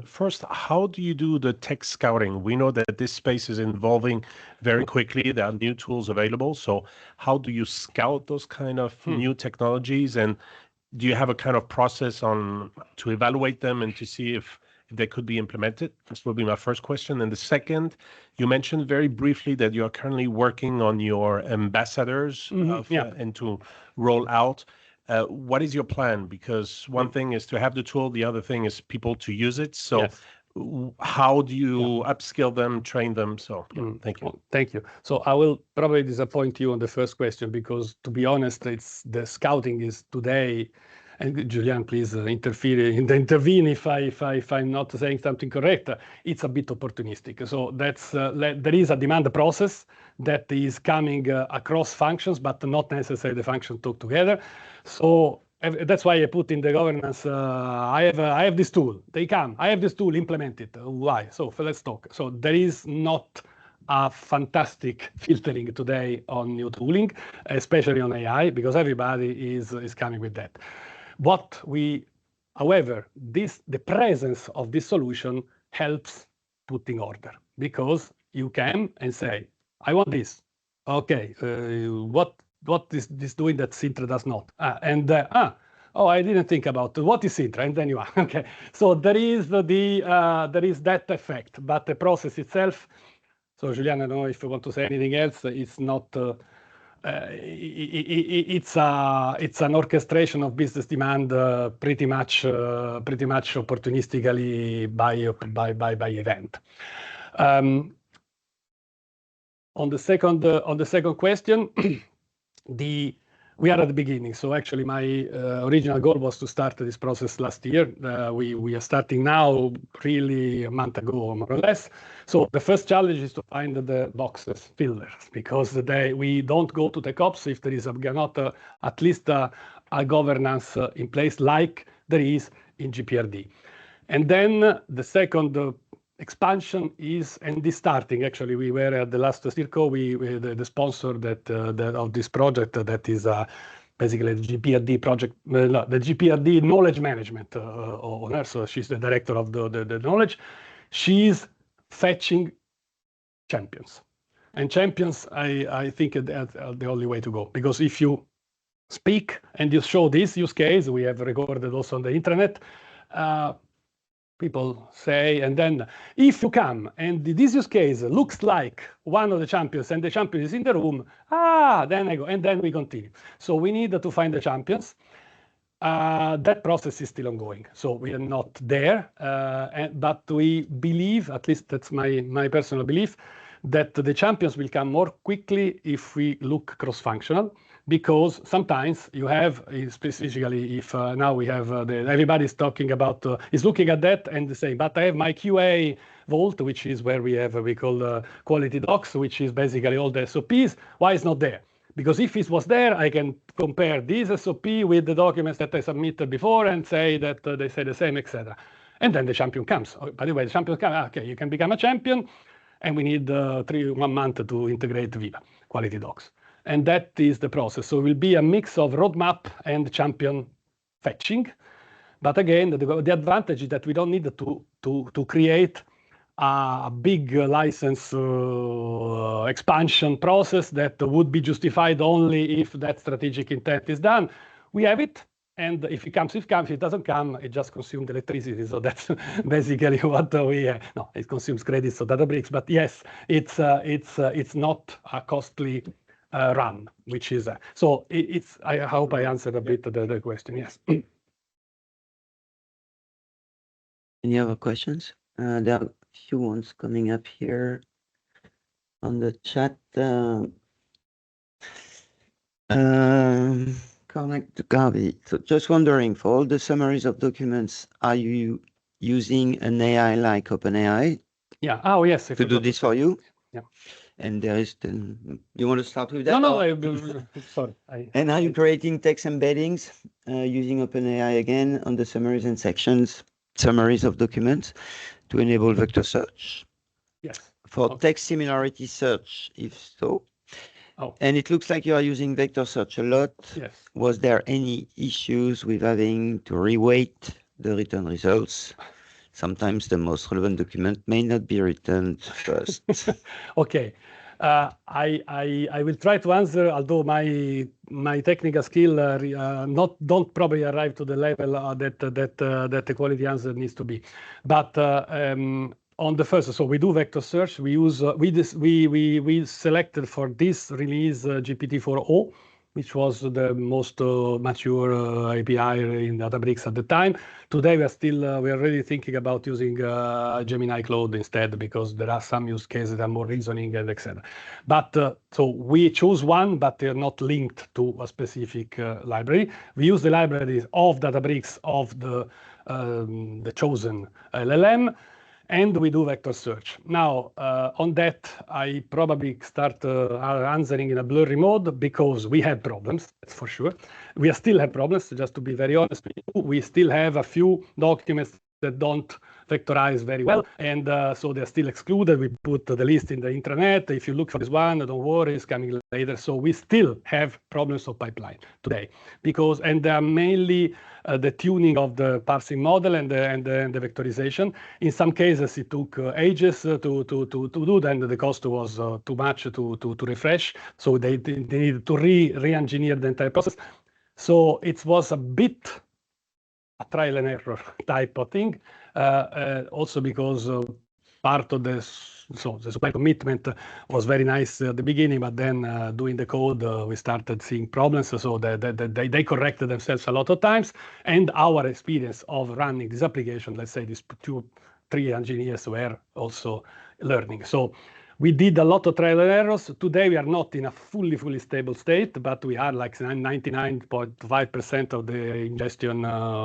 First, how do you do the tech scouting? We know that this space is evolving very quickly. There are new tools available. So how do you scout those kind of new technologies? And do you have a kind of process to evaluate them and to see if they could be implemented? This will be my first question. And the second, you mentioned very briefly that you are currently working on your ambassadors and to roll out. What is your plan? Because one thing is to have the tool, the other thing is people to use it. So Yes. How do you upskill them, train them? So thank you. Well, thank you. So I will probably disappoint you on the first question because, to be honest, it's the scouting is today. And Julien, please intervene if I'm not saying something correct. It's a bit opportunistic. So that's there is a demand process that is coming across functions, but not necessarily the function talk together. So that's why I put in the governance. I have this tool. They come. I have this tool. Implement it. Why? So let's talk. So there is not a fantastic filtering today on new tooling, especially on AI, because everybody is coming with that. However, the presence of this solution helps putting order because you can and say, I want this. Okay, what is this doing that Sintra does not? Oh, I didn't think about what is Sintra, and then you are okay. So there is that effect, but the process itself. So Julien, I don't know if you want to say anything else. It's not. It's an orchestration of business demand pretty much opportunistically by event. On the second question, we are at the beginning. So actually, my original goal was to start this process last year. We are starting now, really a month ago, more or less. So the first challenge is to find the boxes, fillers, because we don't go to tech ops if there is not at least a governance in place like there is in GPRD. And then the second expansion is, and this starting, actually, we were at the last Circo, the sponsor of this project that is basically the GPRD project, the GPRD knowledge management owner. So she's the director of the knowledge. She's fetching champions. And champions, I think, are the only way to go. Because if you speak and you show this use case, we have recorded also on the internet, people say, and then if you come and this use case looks like one of the champions and the champion is in the room, then I go, and then we continue. So we need to find the champions. That process is still ongoing. So we are not there, but we believe, at least that's my personal belief, that the champions will come more quickly if we look cross-functional. Because sometimes you have, specifically if now we have everybody's talking about, is looking at that and say, but I have my QA vault, which is where we call quality docs, which is basically all the SOPs. Why it's not there? Because if it was there, I can compare this SOP with the documents that I submitted before and say that they say the same, etc. And then the champion comes. Oh, by the way, the champion comes. Okay, you can become a champion, and we need 1 month to integrate Viva quality docs. And that is the process. So it will be a mix of roadmap and champion fetching. But again, the advantage is that we don't need to create a big license expansion process that would be justified only if that strategic intent is done. We have it. And if it comes, it comes. If it doesn't come, it just consumes electricity. So that's basically what we no, it consumes credits or Databricks. But yes, it's not a costly run, which is so. It's. I hope I answered a bit the question. Yes. Any other questions? There are a few ones coming up here on the chat. Connect to Gavi. So just wondering, for all the summaries of documents, are you using an AI like OpenAI? Yeah. Oh, yes. To do this for you? Yeah. And there is you want to start with that? No, sorry. And are you creating text embeddings using OpenAI again on the summaries and sections, summaries of documents to enable vector search? Yes. For text similarity search, if so. Oh. And it looks like you are using vector search a lot. Yes. Was there any issues with having to reweight the return results? Sometimes the most relevant document may not be returned first. Okay. I will try to answer, although my technical skill don't probably arrive to the level that the quality answer needs to be. But on the first, so we do vector search. We use we selected for this release GPT-4o, which was the most mature API in Databricks at the time. Today we're already thinking about using Gemini Cloud instead, because there are some use cases that are more reasoning and etc. But so we choose one, but they're not linked to a specific library. We use the libraries of Databricks of the chosen LLM. And we do vector search. Now, on that, I probably start answering in a blurry mode because we had problems, that's for sure. We still have problems, just to be very honest with you. We still have a few documents that don't vectorize very well, and so they're still excluded. We put the list in the intranet. If you look for this one, don't worry, it's coming later. So we still have problems of pipeline today, and they are mainly the tuning of the parsing model and the vectorization. In some cases, it took ages to do, then the cost was too much to refresh. So they needed to re-engineer the entire process. So it was a bit a trial and error type of thing. Also because part of the supply commitment was very nice at the beginning, but then doing the code, we started seeing problems. So they corrected themselves a lot of times. And our experience of running this application, let's say these 2-3 engineers were also learning. So we did a lot of trial and errors. Today, we are not in a fully stable state, but we are like 99.5% of the ingestion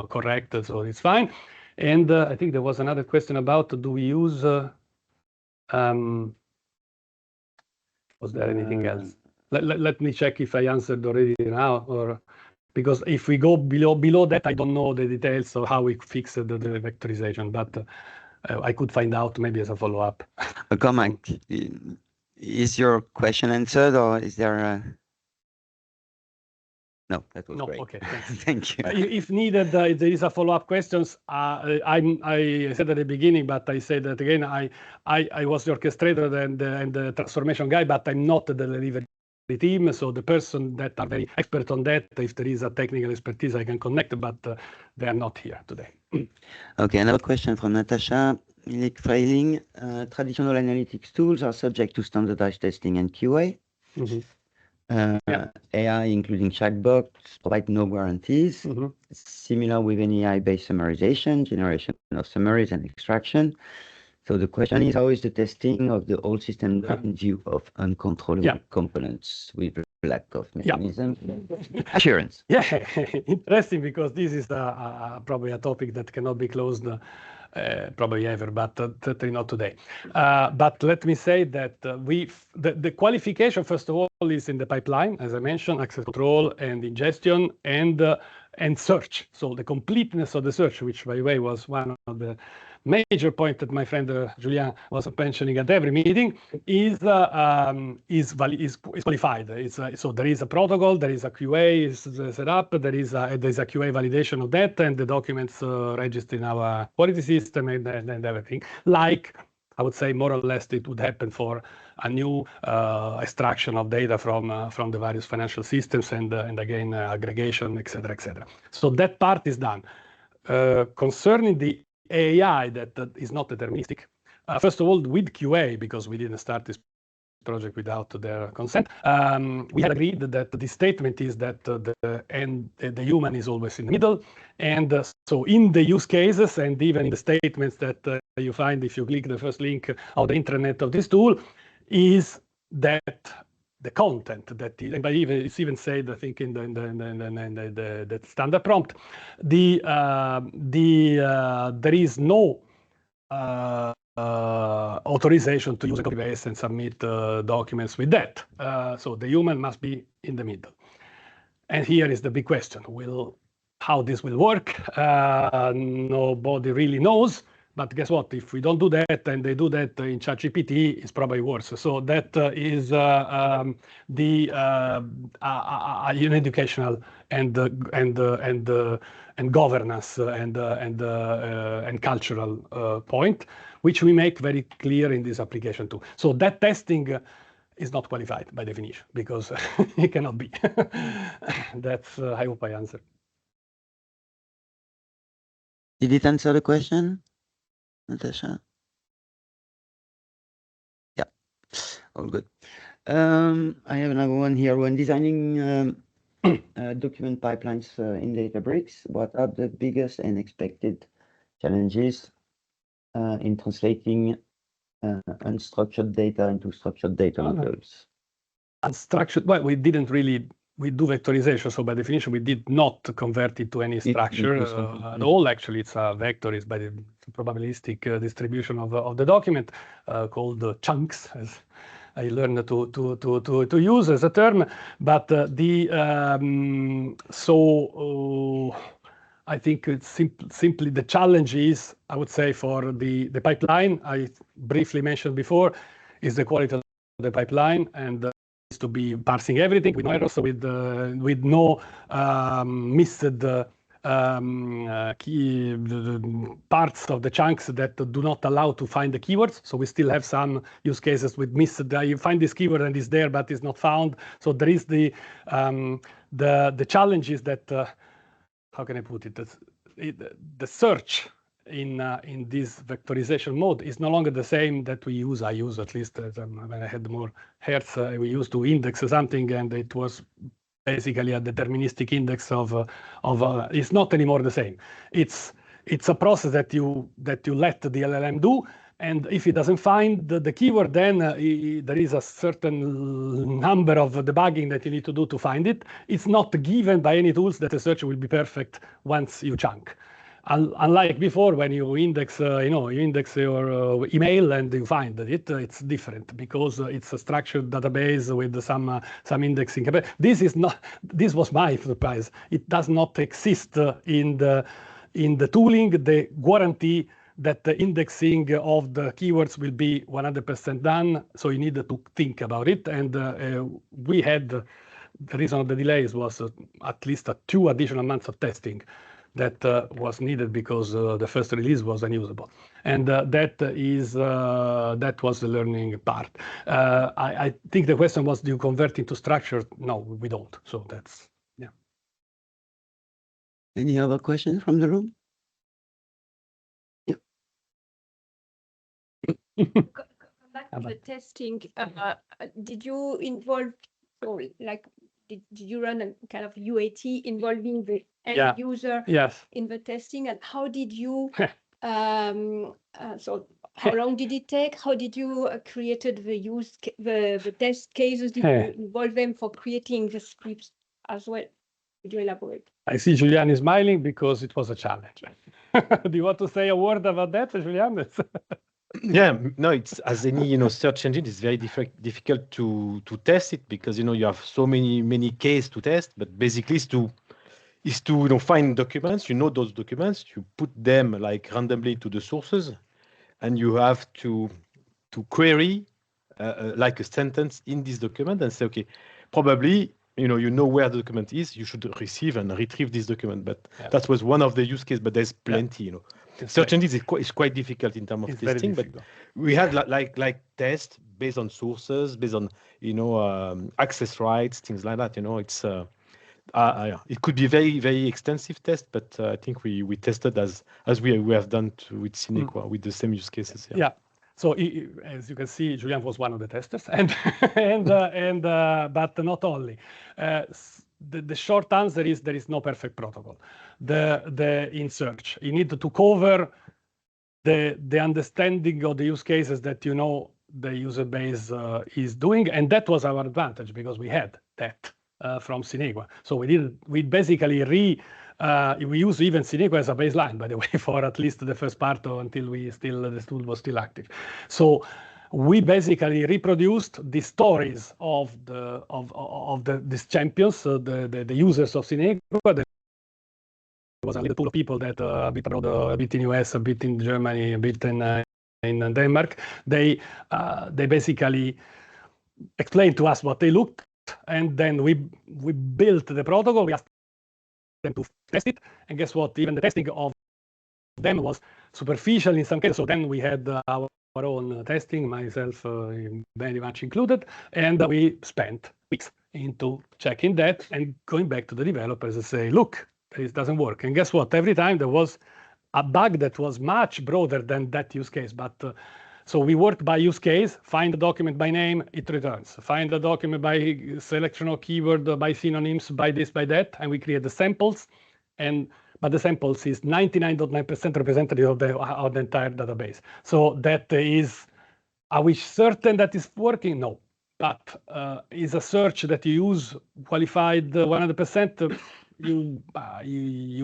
correct, so it's fine. And I think there was another question about, do we use, was there anything else? Let me check if I answered already now, or because if we go below that, I don't know the details of how we fixed the vectorization, but I could find out maybe as a follow-up. A comment. Is your question answered, or is there a... No, that was great. Okay, thank you. If needed, there is a follow-up questions. I said at the beginning, but I say that again, I was the orchestrator and the transformation guy, but I'm not the delivery team. So the person that are very expert on that, if there is a technical expertise, I can connect, but they are not here today. Okay, another question from Natasha. Ferring, traditional analytics tools are subject to standardized testing and QA. AI, including chatbots, provide no guarantees. Similar with any AI-based summarization, generation of summaries and extraction. So the question is, how is the testing of the whole system done in view of uncontrollable components with lack of mechanism assurance? Yeah, interesting, because this is probably a topic that cannot be closed probably ever, but certainly not today. But let me say that the qualification, first of all, is in the pipeline, as I mentioned, access control and ingestion and search. So the completeness of the search, which by the way was one of the major point that my friend Julien was mentioning at every meeting, is qualified. So there is a protocol, there is a QA set up, there is a QA validation of that, and the documents registered in our quality system and everything, like I would say more or less it would happen for a new extraction of data from the various financial systems and again aggregation, etc., etc. So that part is done. Concerning the AI that is not deterministic, first of all, with QA, because we didn't start this project without their consent, we had agreed that the statement is that the human is always in the middle. And so in the use cases and even in the statements that you find if you click the first link of the intranet of this tool, is that the content that, and even it's even said, I think in the standard prompt, there is no authorization to use a copy paste and submit documents with that. So the human must be in the middle. And here is the big question: how this will work? Nobody really knows. But guess what? If we don't do that and they do that in ChatGPT, it's probably worse. So that is educational and governance and cultural point, which we make very clear in this application too. So that testing is not qualified by definition because it cannot be. That's I hope I answered. Did it answer the question, Natasha? Yeah, all good. I have another one here. When designing document pipelines in Databricks, what are the biggest and expected challenges in translating unstructured data into structured data models? Unstructured, well, we didn't really, we do vectorization, so by definition, we did not convert it to any structure at all. Actually, it's a vector, it's by the probabilistic distribution of the document called chunks, as I learned to use as a term. But I think it's simply the challenge is, I would say, for the pipeline, I briefly mentioned before, is the quality of the pipeline, and is to be parsing everything with no errors, with no missed key parts of the chunks that do not allow to find the keywords. So we still have some use cases with missed. You find this keyword and it's there, but it's not found. So there is the challenge is that how can I put it? The search in this vectorization mode is no longer the same that we use. I use at least when I had more hertz. We used to index something, and it was basically a deterministic index of. It's not anymore the same. It's a process that you let the LLM do, and if it doesn't find the keyword, then there is a certain number of debugging that you need to do to find it. It's not given by any tools that the search will be perfect once you chunk. Unlike before, when you index, you index your email and you find it, it's different because it's a structured database with some indexing. This is not. This was my surprise. It does not exist in the tooling. The guarantee that the indexing of the keywords will be 100% done. So you need to think about it. And we had the reason of the delays was at least 2 additional months of testing that was needed because the first release was unusable, and that was the learning part. I think the question was, do you convert into structure? No, we don't. So that's yeah. Any other questions from the room? Yep. Come back to the testing. Did you involve, did you run a kind of UAT involving the end user in the testing? And how did you, so how long did it take? How did you created the test cases? Did you involve them for creating the scripts as well? Could you elaborate? I see Julien is smiling because it was a challenge. Do you want to say a word about that, Julien? Yeah, no, it's as any search engine, it's very difficult to test it because you have so many cases to test. But basically, is to find documents. Those documents, you put them like randomly to the sources, and you have to query like a sentence in this document and say, okay, probably you know where the document is, you should receive and retrieve this document. But that was one of the use cases, but there's plenty, Search engines is quite difficult in terms of testing, but we had like tests based on sources, based on, access rights, things like that, it's, it could be very, very extensive test, but I think we tested as we have done with Cinequa with the same use cases. Yeah. So as you can see, Julien was one of the testers, but not only. The short answer is there is no perfect protocol. In search, you need to cover the understanding of the use cases that the user base is doing, and that was our advantage because we had that from Cinequa. So we basically we use even Cinequa as a baseline, by the way, for at least the first part until the tool was still active. So we basically reproduced the stories of these champions, the users of Cinequa. There was a little pool of people that a bit abroad, a bit in US, a bit in Germany, a bit in Denmark. They basically explained to us what they looked, and then we built the protocol. We asked them to test it, and guess what? Even the testing of them was superficial in some cases. So then we had our own testing, myself very much included, and we spent weeks into checking that and going back to the developers and say, look, this doesn't work. And guess what? Every time there was a bug that was much broader than that use case. But so we worked by use case, find the document by name, it returns. Find the document by selection of keyword, by synonyms, by this, by that, and we create the samples. But the samples is 99.9% representative of the entire database. So that is, are we certain that is working? No. But is a search that you use qualified 100%? You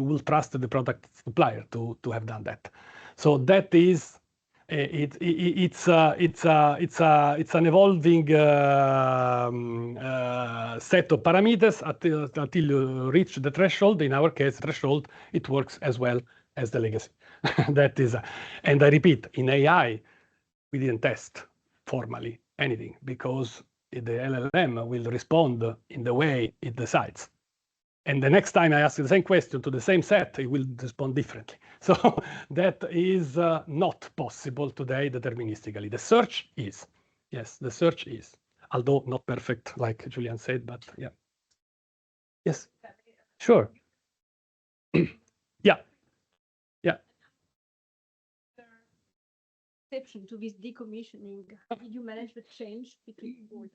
will trust the product supplier to have done that. So that is it's an evolving set of parameters until you reach the threshold. In our case, threshold, it works as well as the legacy. That is, and I repeat, in AI, we didn't test formally anything because the LLM will respond in the way it decides. And the next time I ask the same question to the same set, it will respond differently. So that is not possible today deterministically. The search is. Yes, the search is. Although not perfect, like Julien said, but yeah. Yes, sure. Yeah. Yeah. Exception to this decommissioning, did you manage the change between all?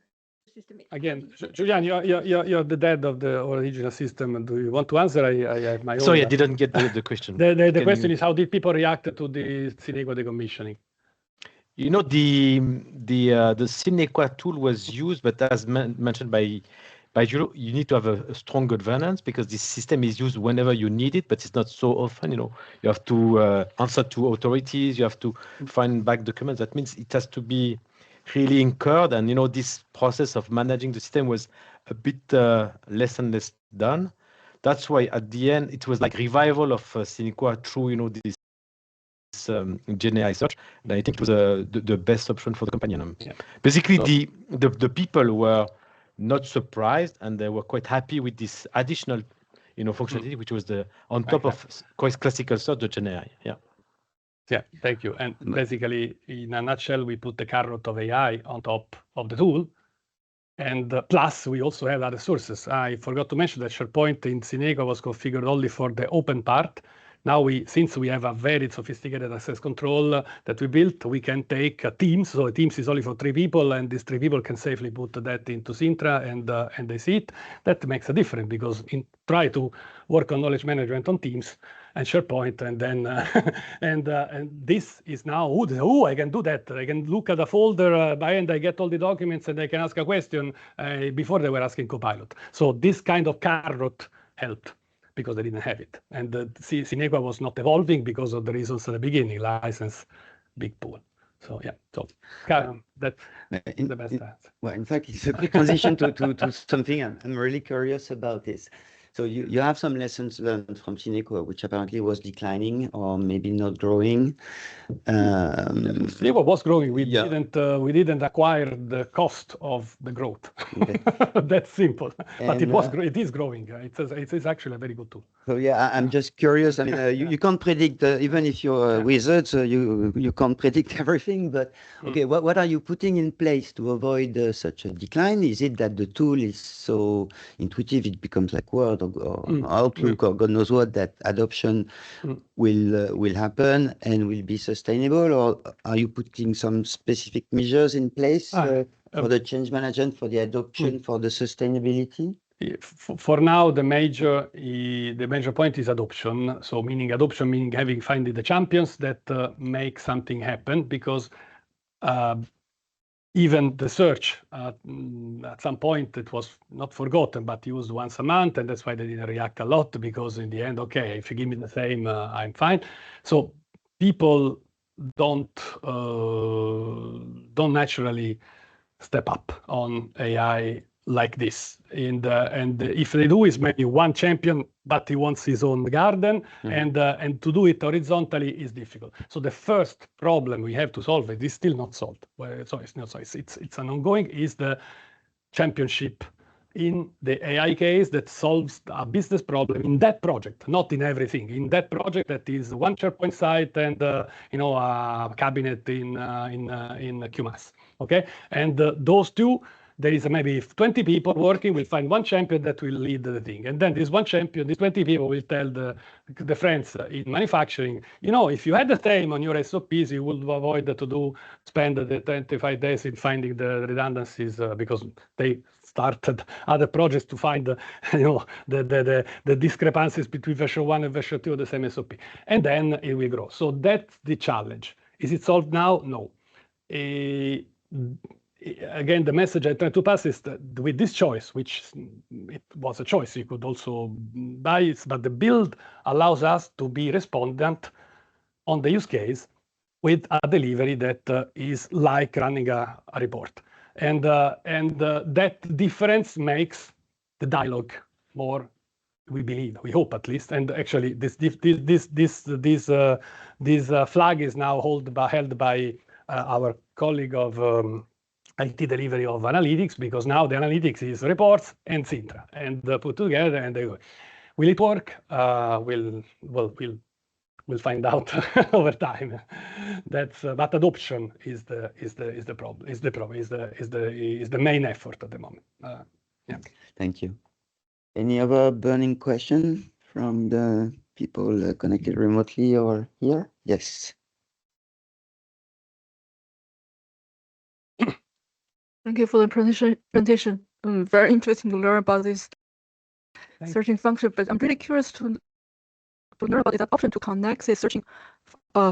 Again, Julien, you're the dad of the original system. Do you want to answer? I have my own. Sorry, I didn't get the question. The question is, how did people react to the Cinequa decommissioning? The Cinequa tool was used, but as mentioned by Giulio, you need to have a strong governance because this system is used whenever you need it, but it's not so often. You have to answer to authorities. You have to find back documents. That means it has to be really incurred, and this process of managing the system was a bit less and less done. That's why at the end it was like revival of Cinequa through this GenAI search, and I think it was the best option for the company. Basically, the people were not surprised, and they were quite happy with this additional functionality, which was on top of quite classical search, the GenAI. Yeah, thank you. And basically, in a nutshell, we put the carrot of AI on top of the tool. And plus, we also have other sources. I forgot to mention that SharePoint in Cinequa was configured only for the open part. Now, since we have a very sophisticated access control that we built, we can take Teams. So Teams is only for 3 people, and these 3 people can safely put that into Sintra, and they see it. That makes a difference because try to work on knowledge management on Teams and SharePoint, and then and this is now, I can do that. I can look at a folder by end, I get all the documents, and I can ask a question before they were asking Copilot. So this kind of carrot helped because they didn't have it. And Cinequa was not evolving because of the reasons at the beginning, license, big pool. So yeah, so that's the best answer. Well, in fact, it's a good transition to something I'm really curious about this. So you have some lessons learned from Cineco, which apparently was declining or maybe not growing. Cineco was growing. We didn't acquire the cost of the growth. Okay. That's simple. But it is growing. It is actually a very good tool. So yeah, I'm just curious. I mean, you can't predict, even if you're a wizard, so you can't predict everything. But okay, what are you putting in place to avoid such a decline? Is it that the tool is so intuitive it becomes like Word or Outlook or God knows what, that adoption will happen and will be sustainable? Or are you putting some specific measures in place for the change management, for the adoption, for the sustainability? For now, the major point is adoption. So meaning finding the champions that make something happen, because even the search at some point it was not forgotten but used once a month, and that's why they didn't react a lot, because in the end, okay, if you give me the same, I'm fine. So people don't naturally step up on AI like this. And if they do, is maybe one champion, but he wants his own garden, and to do it horizontally is difficult. So the first problem we have to solve, it is still not solved. So it's an ongoing, is the championship in the AI case that solves a business problem in that project, not in everything. In that project, that is one SharePoint site and a cabinet in QMAS. Okay, and those two, there is maybe 20 people working. We'll find one champion that will lead the thing, and then this one champion, these 20 people will tell the friends in manufacturing, if you had the same on your SOPs, you would avoid spend the 25 days in finding the redundancies, because they started other projects to find the discrepancies between version 1 and version 2 of the same SOP, and then it will grow. So that's the challenge. Is it solved now? No. Again, the message I try to pass is that with this choice, which it was a choice, you could also buy it, but the build allows us to be respondent on the use case with a delivery that is like running a report. And that difference makes the dialogue more, we believe, we hope at least. And actually, this flag is now held by our colleague of IT delivery of analytics, because now the analytics is reports and Sintra, and put together, and they go. Will it work? We'll find out over time. That's but adoption is the problem. Is the main effort at the moment. Yeah. Thank you. Any other burning question from the people connected remotely or here? Yes. Thank you for the presentation. Very interesting to learn about this searching function, but I'm really curious to learn about that option to connect this searching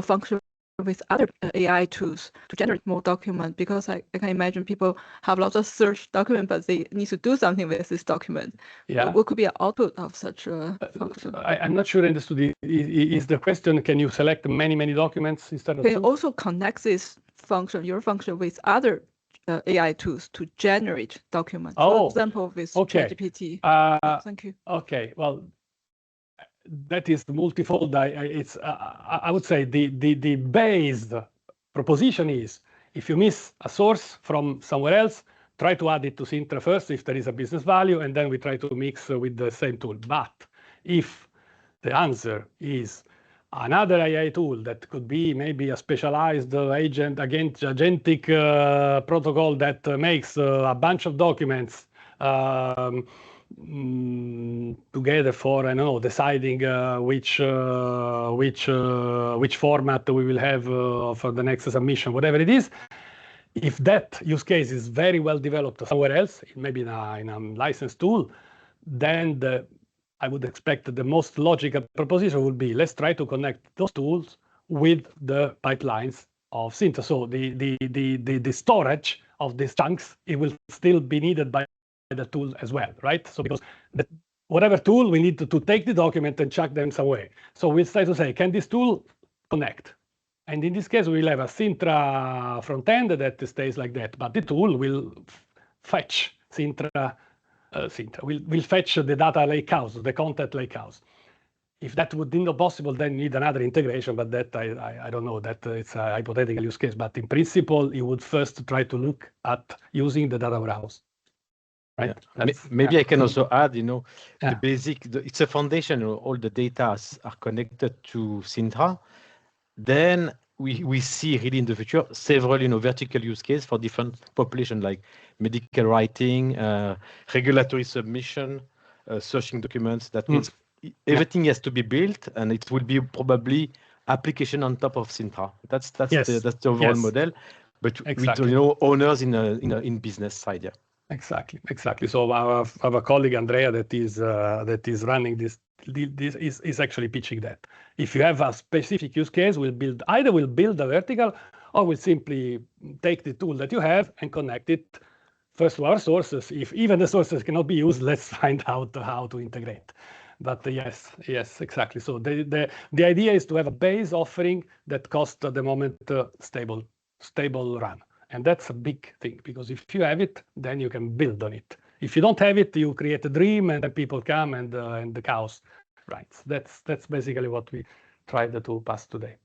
function with other AI tools to generate more document, because I can imagine people have lots of search document, but they need to do something with this document. Yeah. What could be an output of such a function? I'm not sure I understood. Is the question, can you select many documents instead of two? Can you also connect this function, your function, with other AI tools to generate documents? For example, with ChatGPT. Thank you. Okay, well, that is multifold. I would say the base proposition is, if you miss a source from somewhere else, try to add it to Sintra first if there is a business value, and then we try to mix with the same tool. But if the answer is another AI tool that could be maybe a specialized agentic protocol that makes a bunch of documents together for, I don't know, deciding which format we will have for the next submission, whatever it is. If that use case is very well developed somewhere else, maybe in a licensed tool, then I would expect that the most logical proposition would be, let's try to connect those tools with the pipelines of Sintra. So the storage of these chunks, it will still be needed by the tool as well, right? So because whatever tool, we need to take the document and chuck them somewhere. So we'll try to say, can this tool connect? And in this case, we'll have a Sintra front end that stays like that, but the tool will fetch Sintra Sintra. We'll fetch the data lakehouse, the content lakehouse. If that would be not possible, then you need another integration, but that I don't know, that it's a hypothetical use case. But in principle, you would first try to look at using the data warehouse. Right? Yeah. Maybe I can also add, the basic, it's a foundation, all the data are connected to Sintra. Then we see really in the future several, vertical use cases for different populations like medical writing, regulatory submission, searching documents. That means everything has to be built, and it will be probably application on top of Sintra. That's the overall model, but with owners in business side. Yeah. Exactly. So our colleague Andrea that is running this is actually pitching that. If you have a specific use case, we'll build a vertical, or we'll simply take the tool that you have and connect it first to our sources. If even the sources cannot be used, let's find out how to integrate. But yes, exactly. So the idea is to have a base offering that costs at the moment stable run. And that's a big thing, because if you have it, then you can build on it. If you don't have it, you create a dream, and then people come and the chaos. Right. That's basically what we tried to pass today.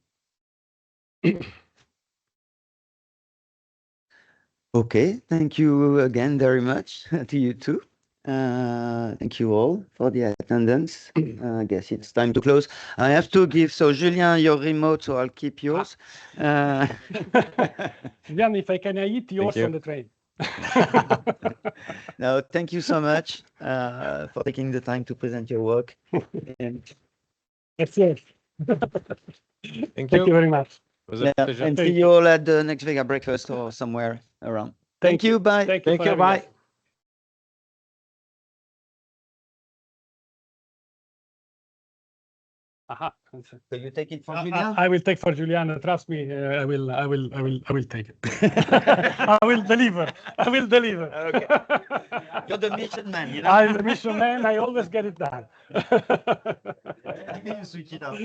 Okay, thank you again very much to you too. Thank you all for the attendance. I guess it's time to close. I have to give, so Julien, your remote, so I'll keep yours. Julien, if I can eat yours on the train. No, thank you so much for taking the time to present your work. Yes. Thank you very much. It was a pleasure. And see you all at the next Vega breakfast or somewhere around. Thank you. Bye. Thank you. Bye. Aha. So you take it for Julien? I will take for Julien. Trust me, I will take it. I will deliver. Okay. You're the mission man, I'm the mission man. I always get it done. I can switch it up.